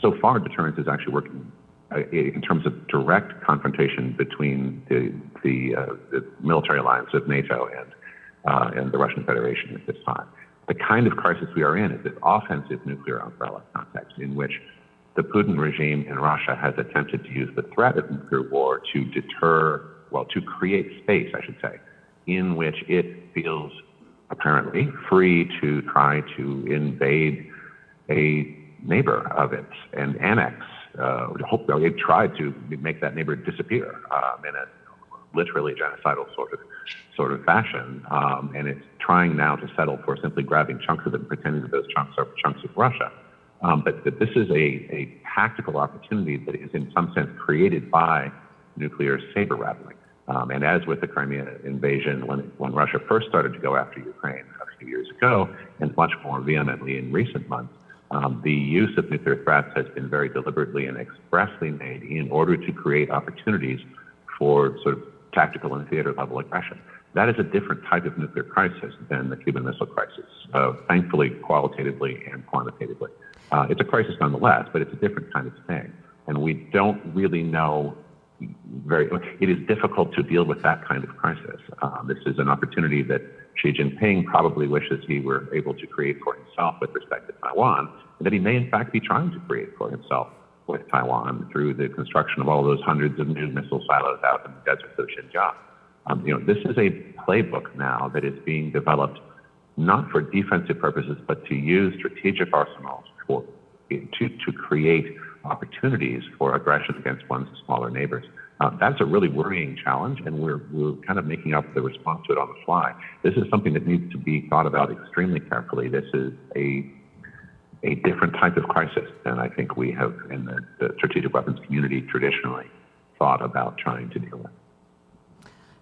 so far, deterrence is actually working in terms of direct confrontation between the military alliance of NATO and the Russian Federation at this time. The kind of crisis we are in is this offensive nuclear umbrella context in which the Putin regime in Russia has attempted to use the threat of nuclear war to to create space, I should say, in which it feels apparently free to try to invade a neighbor of it and annex. It tried to make that neighbor disappear in a literally genocidal sort of fashion, and it's trying now to settle for simply grabbing chunks of it and pretending that those chunks are chunks of Russia. But this is a tactical opportunity that is in some sense created by nuclear saber rattling. And as with the Crimea invasion, when Russia first started to go after Ukraine a few years ago, and much more vehemently in recent months, the use of nuclear threats has been very deliberately and expressly made in order to create opportunities for sort of tactical and theater level aggression. That is a different type of nuclear crisis than the Cuban Missile Crisis, thankfully qualitatively and quantitatively. It's a crisis nonetheless, but it's a different kind of thing. And we don't really know it is difficult to deal with that kind of crisis. This is an opportunity that Xi Jinping probably wishes he were able to create for himself with respect to Taiwan, and that he may in fact be trying to create for himself with Taiwan through the construction of all those hundreds of new missile silos out in the deserts of Xinjiang. This is a playbook now that is being developed not for defensive purposes, but to use strategic arsenals to create opportunities for aggression against one's smaller neighbors. That's a really worrying challenge, and we're kind of making up the response to it on the fly. This is something that needs to be thought about extremely carefully. This is a different type of crisis than I think we have in the strategic weapons community traditionally thought about trying to deal with.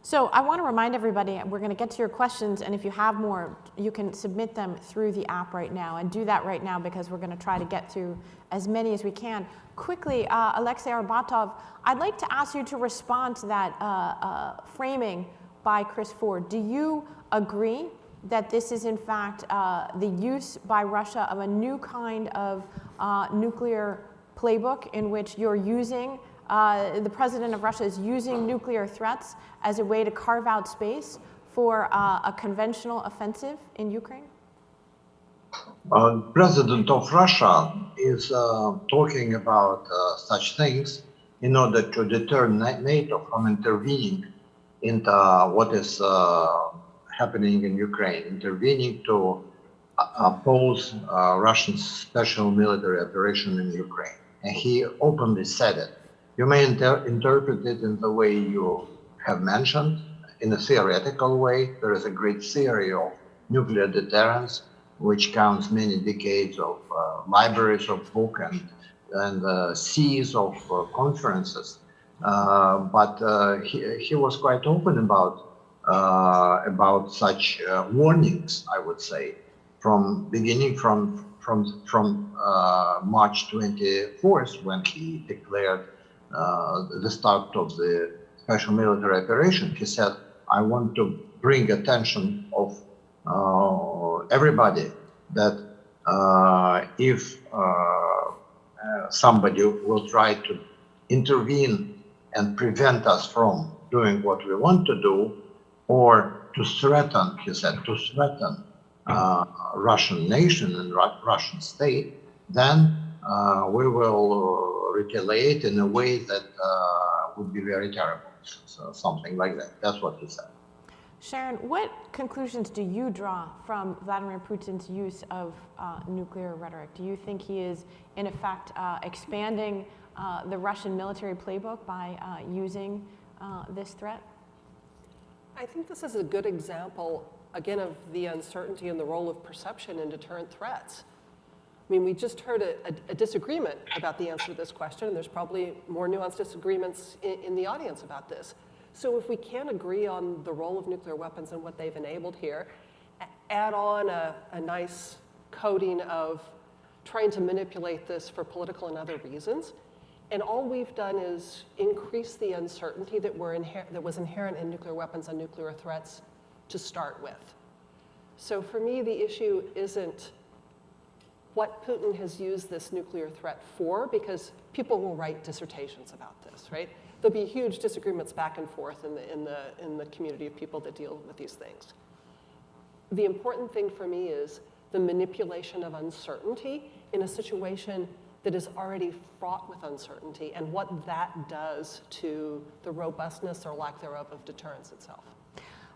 So I want to remind everybody, we're going to get to your questions, and if you have more, you can submit them through the app right now, and do that right now because we're going to try to get through as many as we can. Quickly, Alexei Arbatov, I'd like to ask you to respond to that framing by Chris Ford. Do you agree that this is in fact the use by Russia of a new kind of nuclear playbook in which you're using the president of Russia is using nuclear threats as a way to carve out space for a conventional offensive in Ukraine?
President of Russia is talking about such things in order to deter NATO from intervening into what is happening in Ukraine, intervening to oppose Russian special military operation in Ukraine. And he openly said it. You may interpret it in the way you have mentioned, in a theoretical way. There is a great theory of nuclear deterrence, which counts many decades of libraries of book and seas of conferences. But he was quite open about such warnings, I would say, from beginning from March 24th, when he declared the start of the special military operation. He said, I want to bring attention of everybody that if somebody will try to intervene and prevent us from doing what we want to do, or to threaten, he said, to threaten Russian nation and Russian state, then we will retaliate in a way that would be very terrible. So something like that. That's what he said.
Sharon, what conclusions do you draw from Vladimir Putin's use of nuclear rhetoric? Do you think he is, in effect, expanding the Russian military playbook by using this threat?
I think this is a good example, again, of the uncertainty and the role of perception in deterrent threats. I mean, we just heard a disagreement about the answer to this question, and there's probably more nuanced disagreements in the audience about this. So if we can't agree on the role of nuclear weapons and what they've enabled here, add on a nice coating of trying to manipulate this for political and other reasons, and all we've done is increase the uncertainty that was inherent in nuclear weapons and nuclear threats to start with. So for me, the issue isn't what Putin has used this nuclear threat for, because people will write dissertations about this, right? There'll be huge disagreements back and forth in the community of people that deal with these things. The important thing for me is the manipulation of uncertainty in a situation that is already fraught with uncertainty, and what that does to the robustness or lack thereof of deterrence itself.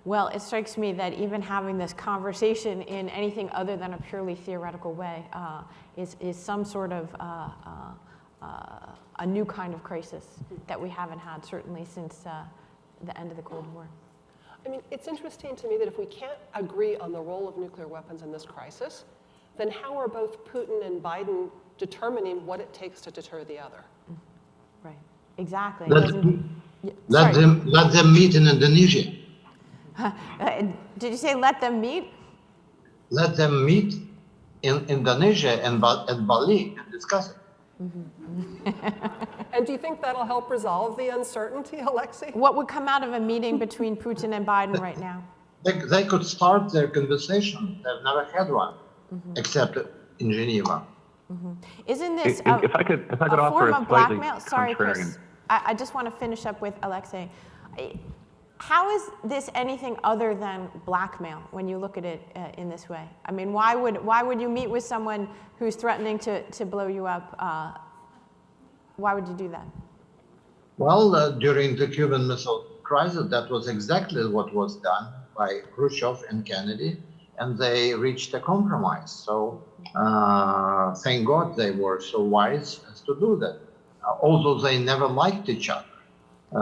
Well, it strikes me that even having this conversation in anything other than a purely theoretical way is some sort of a new kind of crisis that we haven't had, certainly since the end of the Cold War.
I mean, it's interesting to me that if we can't agree on the role of nuclear weapons in this crisis, then how are both Putin and Biden determining what it takes to deter the other?
Right, exactly.
Let them meet in Indonesia.
Did you say let them meet?
Let them meet in Indonesia and at Bali and discuss it.
And do you think that'll help resolve the uncertainty, Alexei?
What would come out of a meeting between Putin and Biden right now?
They could start their conversation. They've never had one, except in Geneva.
Isn't this
if I could
a
offer
form
a
of
slightly
blackmail? Sorry,
contrarian.
Chris. I just want to finish up with Alexei. How is this anything other than blackmail when you look at it in this way? I mean, why would you meet with someone who's threatening to blow you up? Why would you do that?
Well, during the Cuban Missile Crisis, that was exactly what was done by Khrushchev and Kennedy, and they reached a compromise. So thank God they were so wise as to do that, although they never liked each other.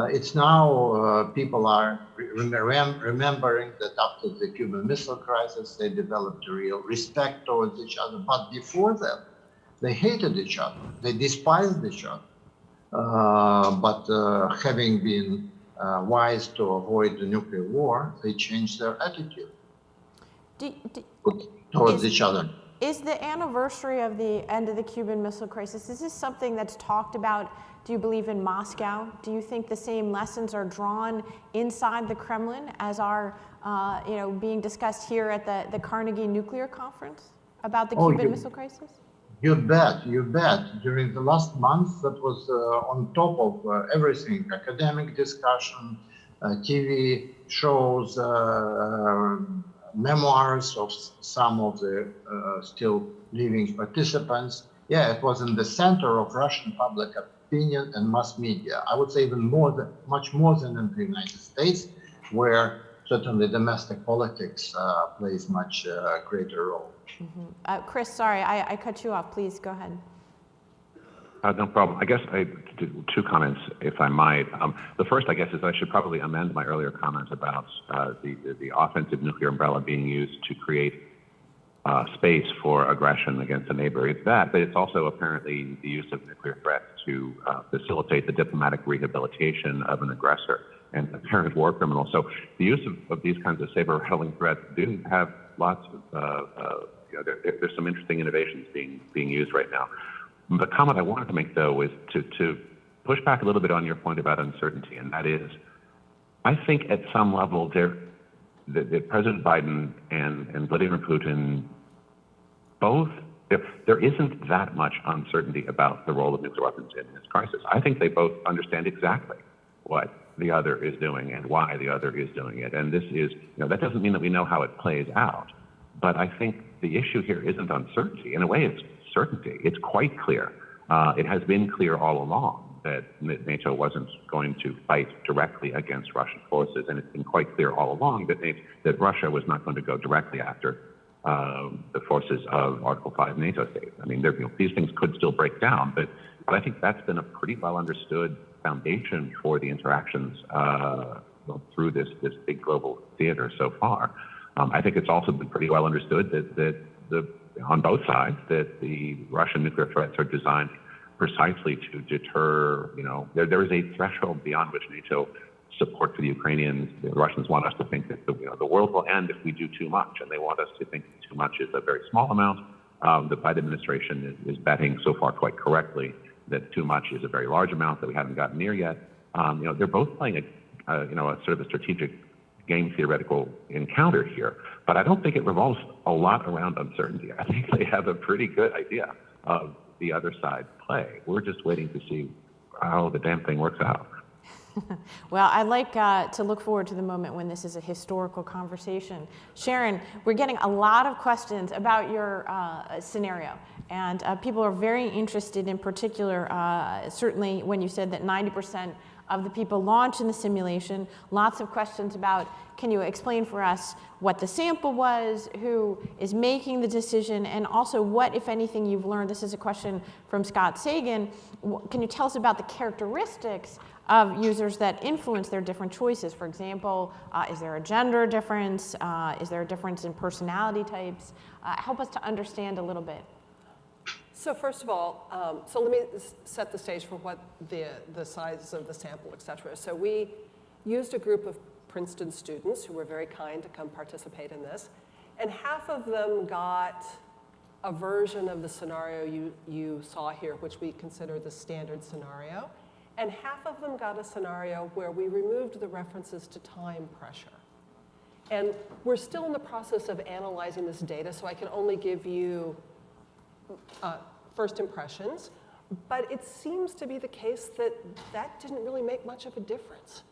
It's now people are remembering that after the Cuban Missile Crisis, they developed a real respect towards each other. But before that, they hated each other. They despised each other. But having been wise to avoid the nuclear war, they changed their attitude towards each other.
Is the anniversary of the end of the Cuban Missile Crisis, is this something that's talked about, do you believe, in Moscow? Do you think the same lessons are drawn inside the Kremlin as are being discussed here at the Carnegie Nuclear Conference about the Cuban Missile Crisis?
You bet. During the last month, that was on top of everything, academic discussion, TV shows, memoirs of some of the still living participants. Yeah, it was in the center of Russian public opinion and mass media. I would say even much more than in the United States. where certainly domestic politics plays much greater role.
Chris, sorry, I cut you off. Please go ahead.
No problem. I guess I did two comments, if I might. The first, I guess, is I should probably amend my earlier comments about the offensive nuclear umbrella being used to create space for aggression against a neighbor. It's that, but it's also apparently the use of nuclear threats to facilitate the diplomatic rehabilitation of an aggressor and apparent war criminal. So the use of these kinds of saber-rattling threats do have lots of, there's some interesting innovations being used right now. The comment I wanted to make, though, is to push back a little bit on your point about uncertainty, and that is, I think at some level that President Biden and Vladimir Putin both, there isn't that much uncertainty about the role of nuclear weapons in this crisis. I think they both understand exactly what the other is doing and why the other is doing it. And this is, that doesn't mean that we know how it plays out, but I think the issue here isn't uncertainty. In a way, it's certainty. It's quite clear. It has been clear all along that NATO wasn't going to fight directly against Russian forces, and it's been quite clear all along that Russia was not going to go directly after the forces of Article 5 NATO states. I mean, these things could still break down, but I think that's been a pretty well understood foundation for the interactions through this big global theater so far. I think it's also been pretty well understood that on both sides that the Russian nuclear threats are designed precisely to deter, there is a threshold beyond which NATO support for the Ukrainians. The Russians want us to think that the world will end if we do too much, and they want us to think that too much is a very small amount. The Biden administration is betting so far quite correctly that too much is a very large amount that we haven't gotten near yet. They're both playing a sort of a strategic game theoretical encounter here, but I don't think it revolves a lot around uncertainty. I think they have a pretty good idea of the other side's play. We're just waiting to see how the damn thing works out.
Well, I'd like to look forward to the moment when this is a historical conversation. Sharon, we're getting a lot of questions about your scenario, and people are very interested in particular, certainly when you said that 90% of the people launch in the simulation. Lots of questions about, can you explain for us what the sample was, who is making the decision, and also what, if anything, you've learned. This is a question from Scott Sagan. Can you tell us about the characteristics of users that influence their different choices? For example, is there a gender difference? Is there a difference in personality types? Help us to understand a little bit.
So first of all, so let me set the stage for what the size of the sample, et cetera. So we used a group of Princeton students who were very kind to come participate in this. And half of them got a version of the scenario you saw here, which we consider the standard scenario. And half of them got a scenario where we removed the references to time pressure. And we're still in the process of analyzing this data, so I can only give you first impressions, but it seems to be the case that that didn't really make much of a difference.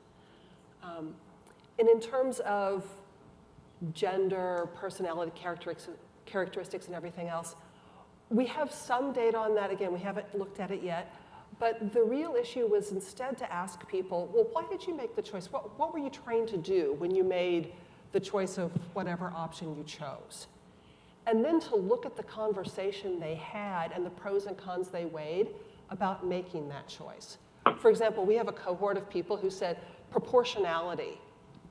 And in terms of gender, personality characteristics, and everything else, we have some data on that. Again, we haven't looked at it yet, but the real issue was instead to ask people, well, why did you make the choice? What were you trying to do when you made the choice of whatever option you chose? And then to look at the conversation they had and the pros and cons they weighed about making that choice. For example, we have a cohort of people who said proportionality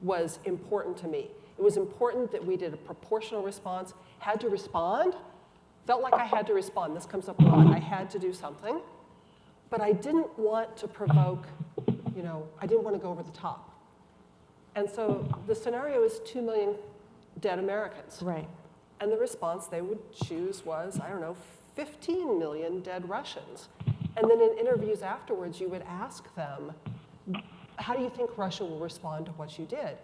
was important to me. It was important that we did a proportional response, had to respond, felt like I had to respond. This comes up a lot. I had to do something, but I didn't want to provoke, I didn't want to go over the top. And so the scenario is 2 million dead Americans.
Right.
And the response they would choose was, 15 million dead Russians. And then in interviews afterwards, you would ask them, how do you think Russia will respond to what you did?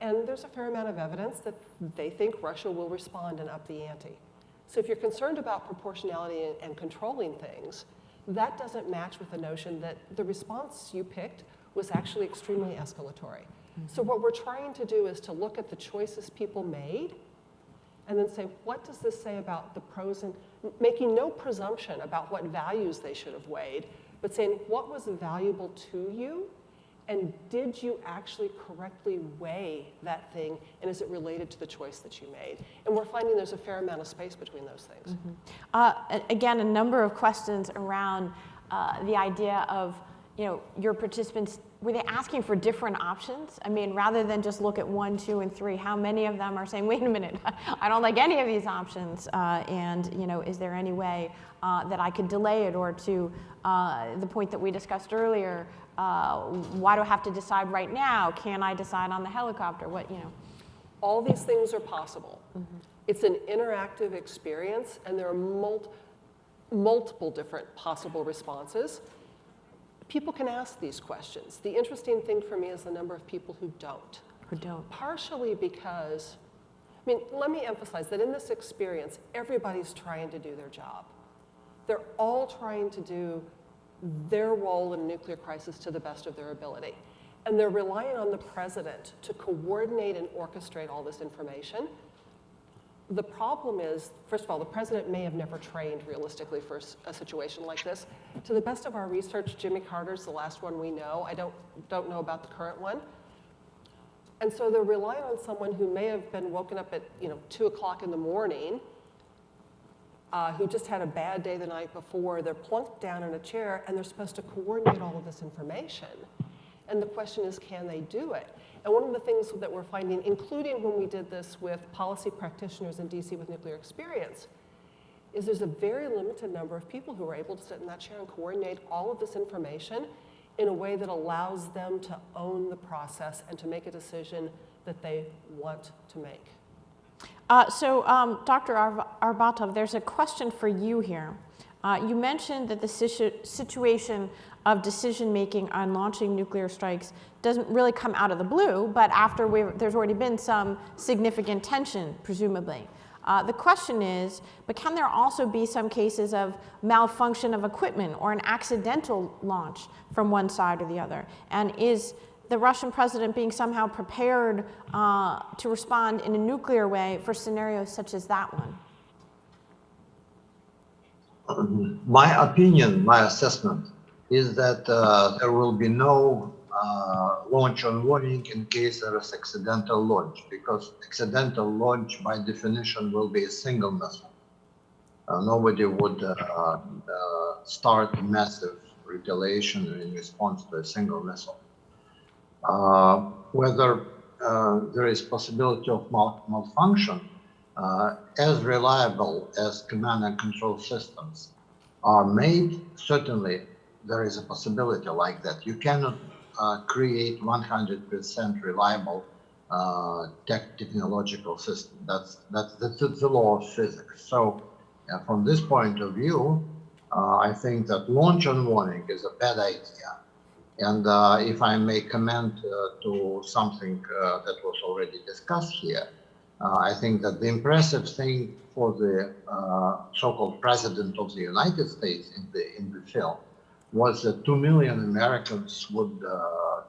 And there's a fair amount of evidence that they think Russia will respond and up the ante. So if you're concerned about proportionality and controlling things, that doesn't match with the notion that the response you picked was actually extremely escalatory. Mm-hmm. So what we're trying to do is to look at the choices people made and then say, what does this say about the pros, and making no presumption about what values they should have weighed, but saying what was valuable to you And did you actually correctly weigh that thing, and is it related to the choice that you made? And we're finding there's a fair amount of space between those things.
Again, a number of questions around the idea of, your participants, were they asking for different options? I mean, rather than just look at 1, 2, and 3, how many of them are saying, wait a minute, I don't like any of these options, and is there any way that I could delay it, or to the point that we discussed earlier, why do I have to decide right now? Can I decide on the helicopter?
All these things are possible. It's an interactive experience, and there are multiple different possible responses. People can ask these questions. The interesting thing for me is the number of people who don't. Partially because, let me emphasize that in this experience, everybody's trying to do their job. They're all trying to do their role in a nuclear crisis to the best of their ability. And they're relying on the president to coordinate and orchestrate all this information. The problem is, first of all, the president may have never trained realistically for a situation like this. To the best of our research, Jimmy Carter's the last one we know. I don't know about the current one. And so they're relying on someone who may have been woken up at 2 o'clock in the morning, who just had a bad day the night before. They're plunked down in a chair, and they're supposed to coordinate all of this information. And the question is, can they do it? And one of the things that we're finding, including when we did this with policy practitioners in DC with nuclear experience, is there's a very limited number of people who are able to sit in that chair and coordinate all of this information in a way that allows them to own the process and to make a decision that they want to make.
Dr. Arbatov, there's a question for you here. You mentioned that the situation of decision-making on launching nuclear strikes doesn't really come out of the blue, but after there's already been some significant tension, presumably. The question is, but can there also be some cases of malfunction of equipment or an accidental launch from one side or the other? And is the Russian president being somehow prepared to respond in a nuclear way for scenarios such as that one?
My opinion, my assessment, is that there will be no launch on warning in case there is accidental launch, because accidental launch by definition will be a single missile. Nobody would start massive retaliation in response to a single missile. Whether there is possibility of malfunction, as reliable as command and control systems are made, certainly there is a possibility like that. You cannot create 100% reliable technological system. That's the law of physics. So from this point of view, I think that launch on warning is a bad idea. And if I may comment to something that was already discussed here, I think that the impressive thing for the so-called president of the United States in the film was that 2 million Americans would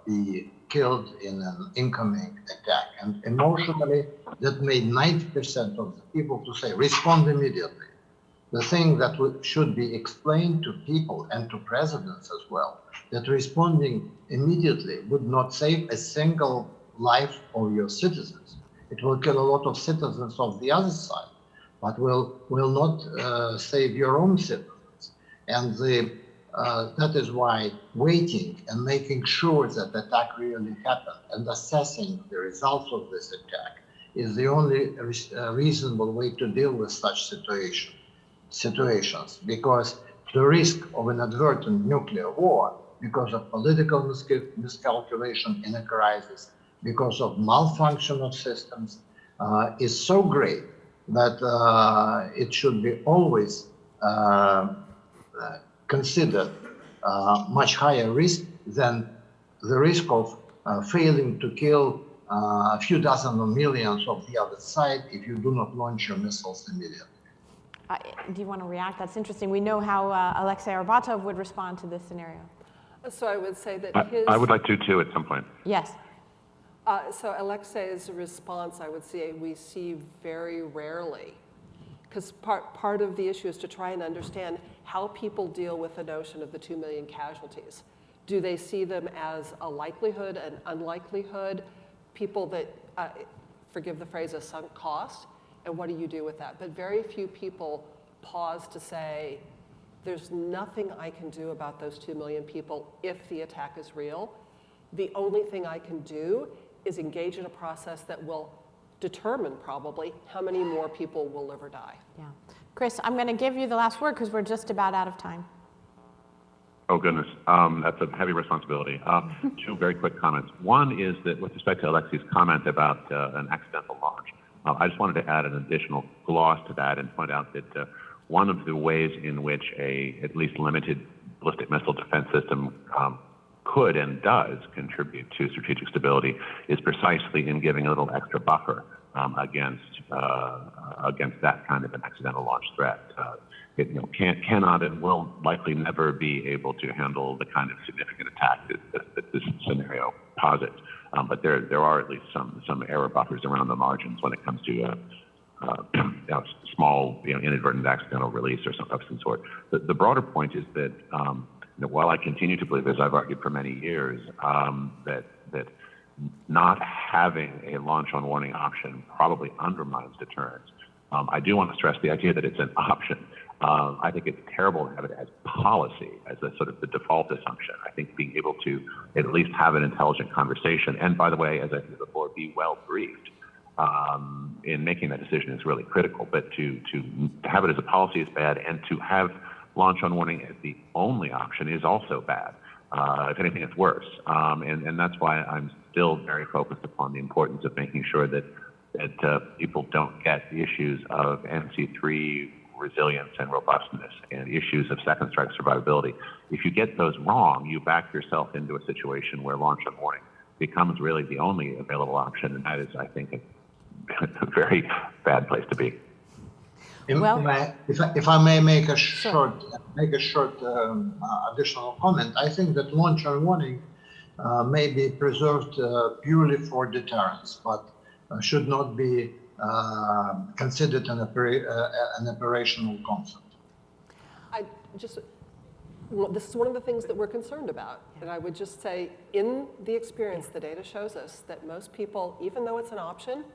be killed in an incoming attack. And emotionally, that made 90% of the people to say, respond immediately. The thing that should be explained to people and to presidents as well, that responding immediately would not save a single life of your citizens. It will kill a lot of citizens of the other side, but will not save your own citizens. And that is why waiting and making sure that the attack really happened and assessing the results of this attack is the only reasonable way to deal with such situations, because the risk of an inadvertent nuclear war, because of political miscalculation in a crisis, because of malfunction of systems, is so great that it should be always considered much higher risk than the risk of failing to kill a few dozen or millions of the other side if you do not launch your missiles immediately.
Do you want to react? That's interesting. We know how Alexei Arbatov would respond to this scenario.
So I would say that
I would like to too at some point.
Yes.
So Alexei's response, I would say, we see very rarely, because part of the issue is to try and understand how people deal with the notion of the 2 million casualties. Do they see them as a likelihood, an unlikelihood, people that, forgive the phrase, a sunk cost? And what do you do with that? But very few people pause to say, there's nothing I can do about those 2 million people if the attack is real. The only thing I can do is engage in a process that will determine probably how many more people will live or die.
Yeah. Chris, I'm going to give you the last word because we're just about out of time.
Oh, goodness. That's a heavy responsibility. 2 very quick comments. One is that with respect to Alexei's comment about an accidental launch, I just wanted to add an additional gloss to that and point out that one of the ways in which a at least limited ballistic missile defense system could and does contribute to strategic stability is precisely in giving a little extra buffer against that kind of an accidental launch threat. It cannot and will likely never be able to handle the kind of significant attack that this scenario posits. But there are at least some error buffers around the margins when it comes to small inadvertent accidental release or of some sort. The broader point is that while I continue to believe, as I've argued for many years, that not having a launch on warning option probably undermines deterrence, I do want to stress the idea that it's an option. I think it's terrible to have it as policy, as a sort of the default assumption. I think being able to at least have an intelligent conversation, and by the way, as I said before, be well briefed in making that decision is really critical. But to have it as a policy is bad, and to have launch on warning as the only option is also bad. If anything, it's worse. And that's why I'm still very focused upon the importance of making sure that people don't get the issues of NC3 resilience and robustness and issues of second strike survivability. If you get those wrong, you back yourself into a situation where launch on warning becomes really the only available option, and that is, I think, a very bad place to be.
If I may make a short additional comment, I think that launch on warning may be preserved purely for deterrence, but should not be considered an operational concept.
This is one of the things that we're concerned about. And I would just say, in the experience, the data shows us that most people, even though it's an option,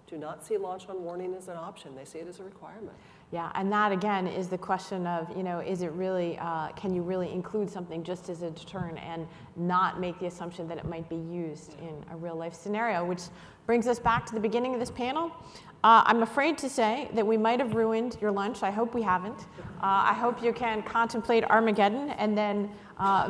do not see launch on warning as an option. They see it as a requirement.
Yeah, and that again is the question of, is it really, can you really include something just as a deterrent and not make the assumption that it might be used in a real life scenario, which brings us back to the beginning of this panel. I'm afraid to say that we might have ruined your lunch. I hope we haven't. I hope you can contemplate Armageddon and then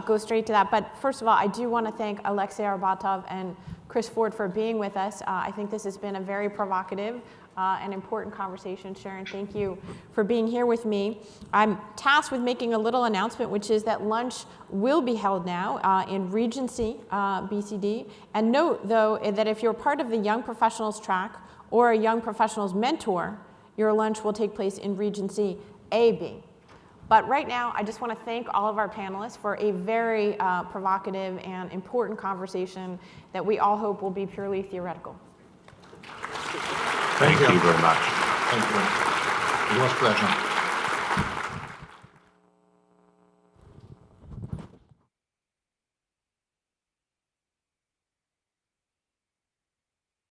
go straight to that. But first of all, I do want to thank Alexei Arbatov and Chris Ford for being with us. I think this has been a very provocative and important conversation. Sharon, thank you for being here with me. I'm tasked with making a little announcement, which is that lunch will be held now in Regency, BCD. And note, though, that if you're part of the Young Professionals track or a Young Professionals mentor, your lunch will take place in Regency AB. But right now, I just want to thank all of our panelists for a very provocative and important conversation that we all hope will be purely theoretical.
Thank you very much.
Thank you. It was a pleasure.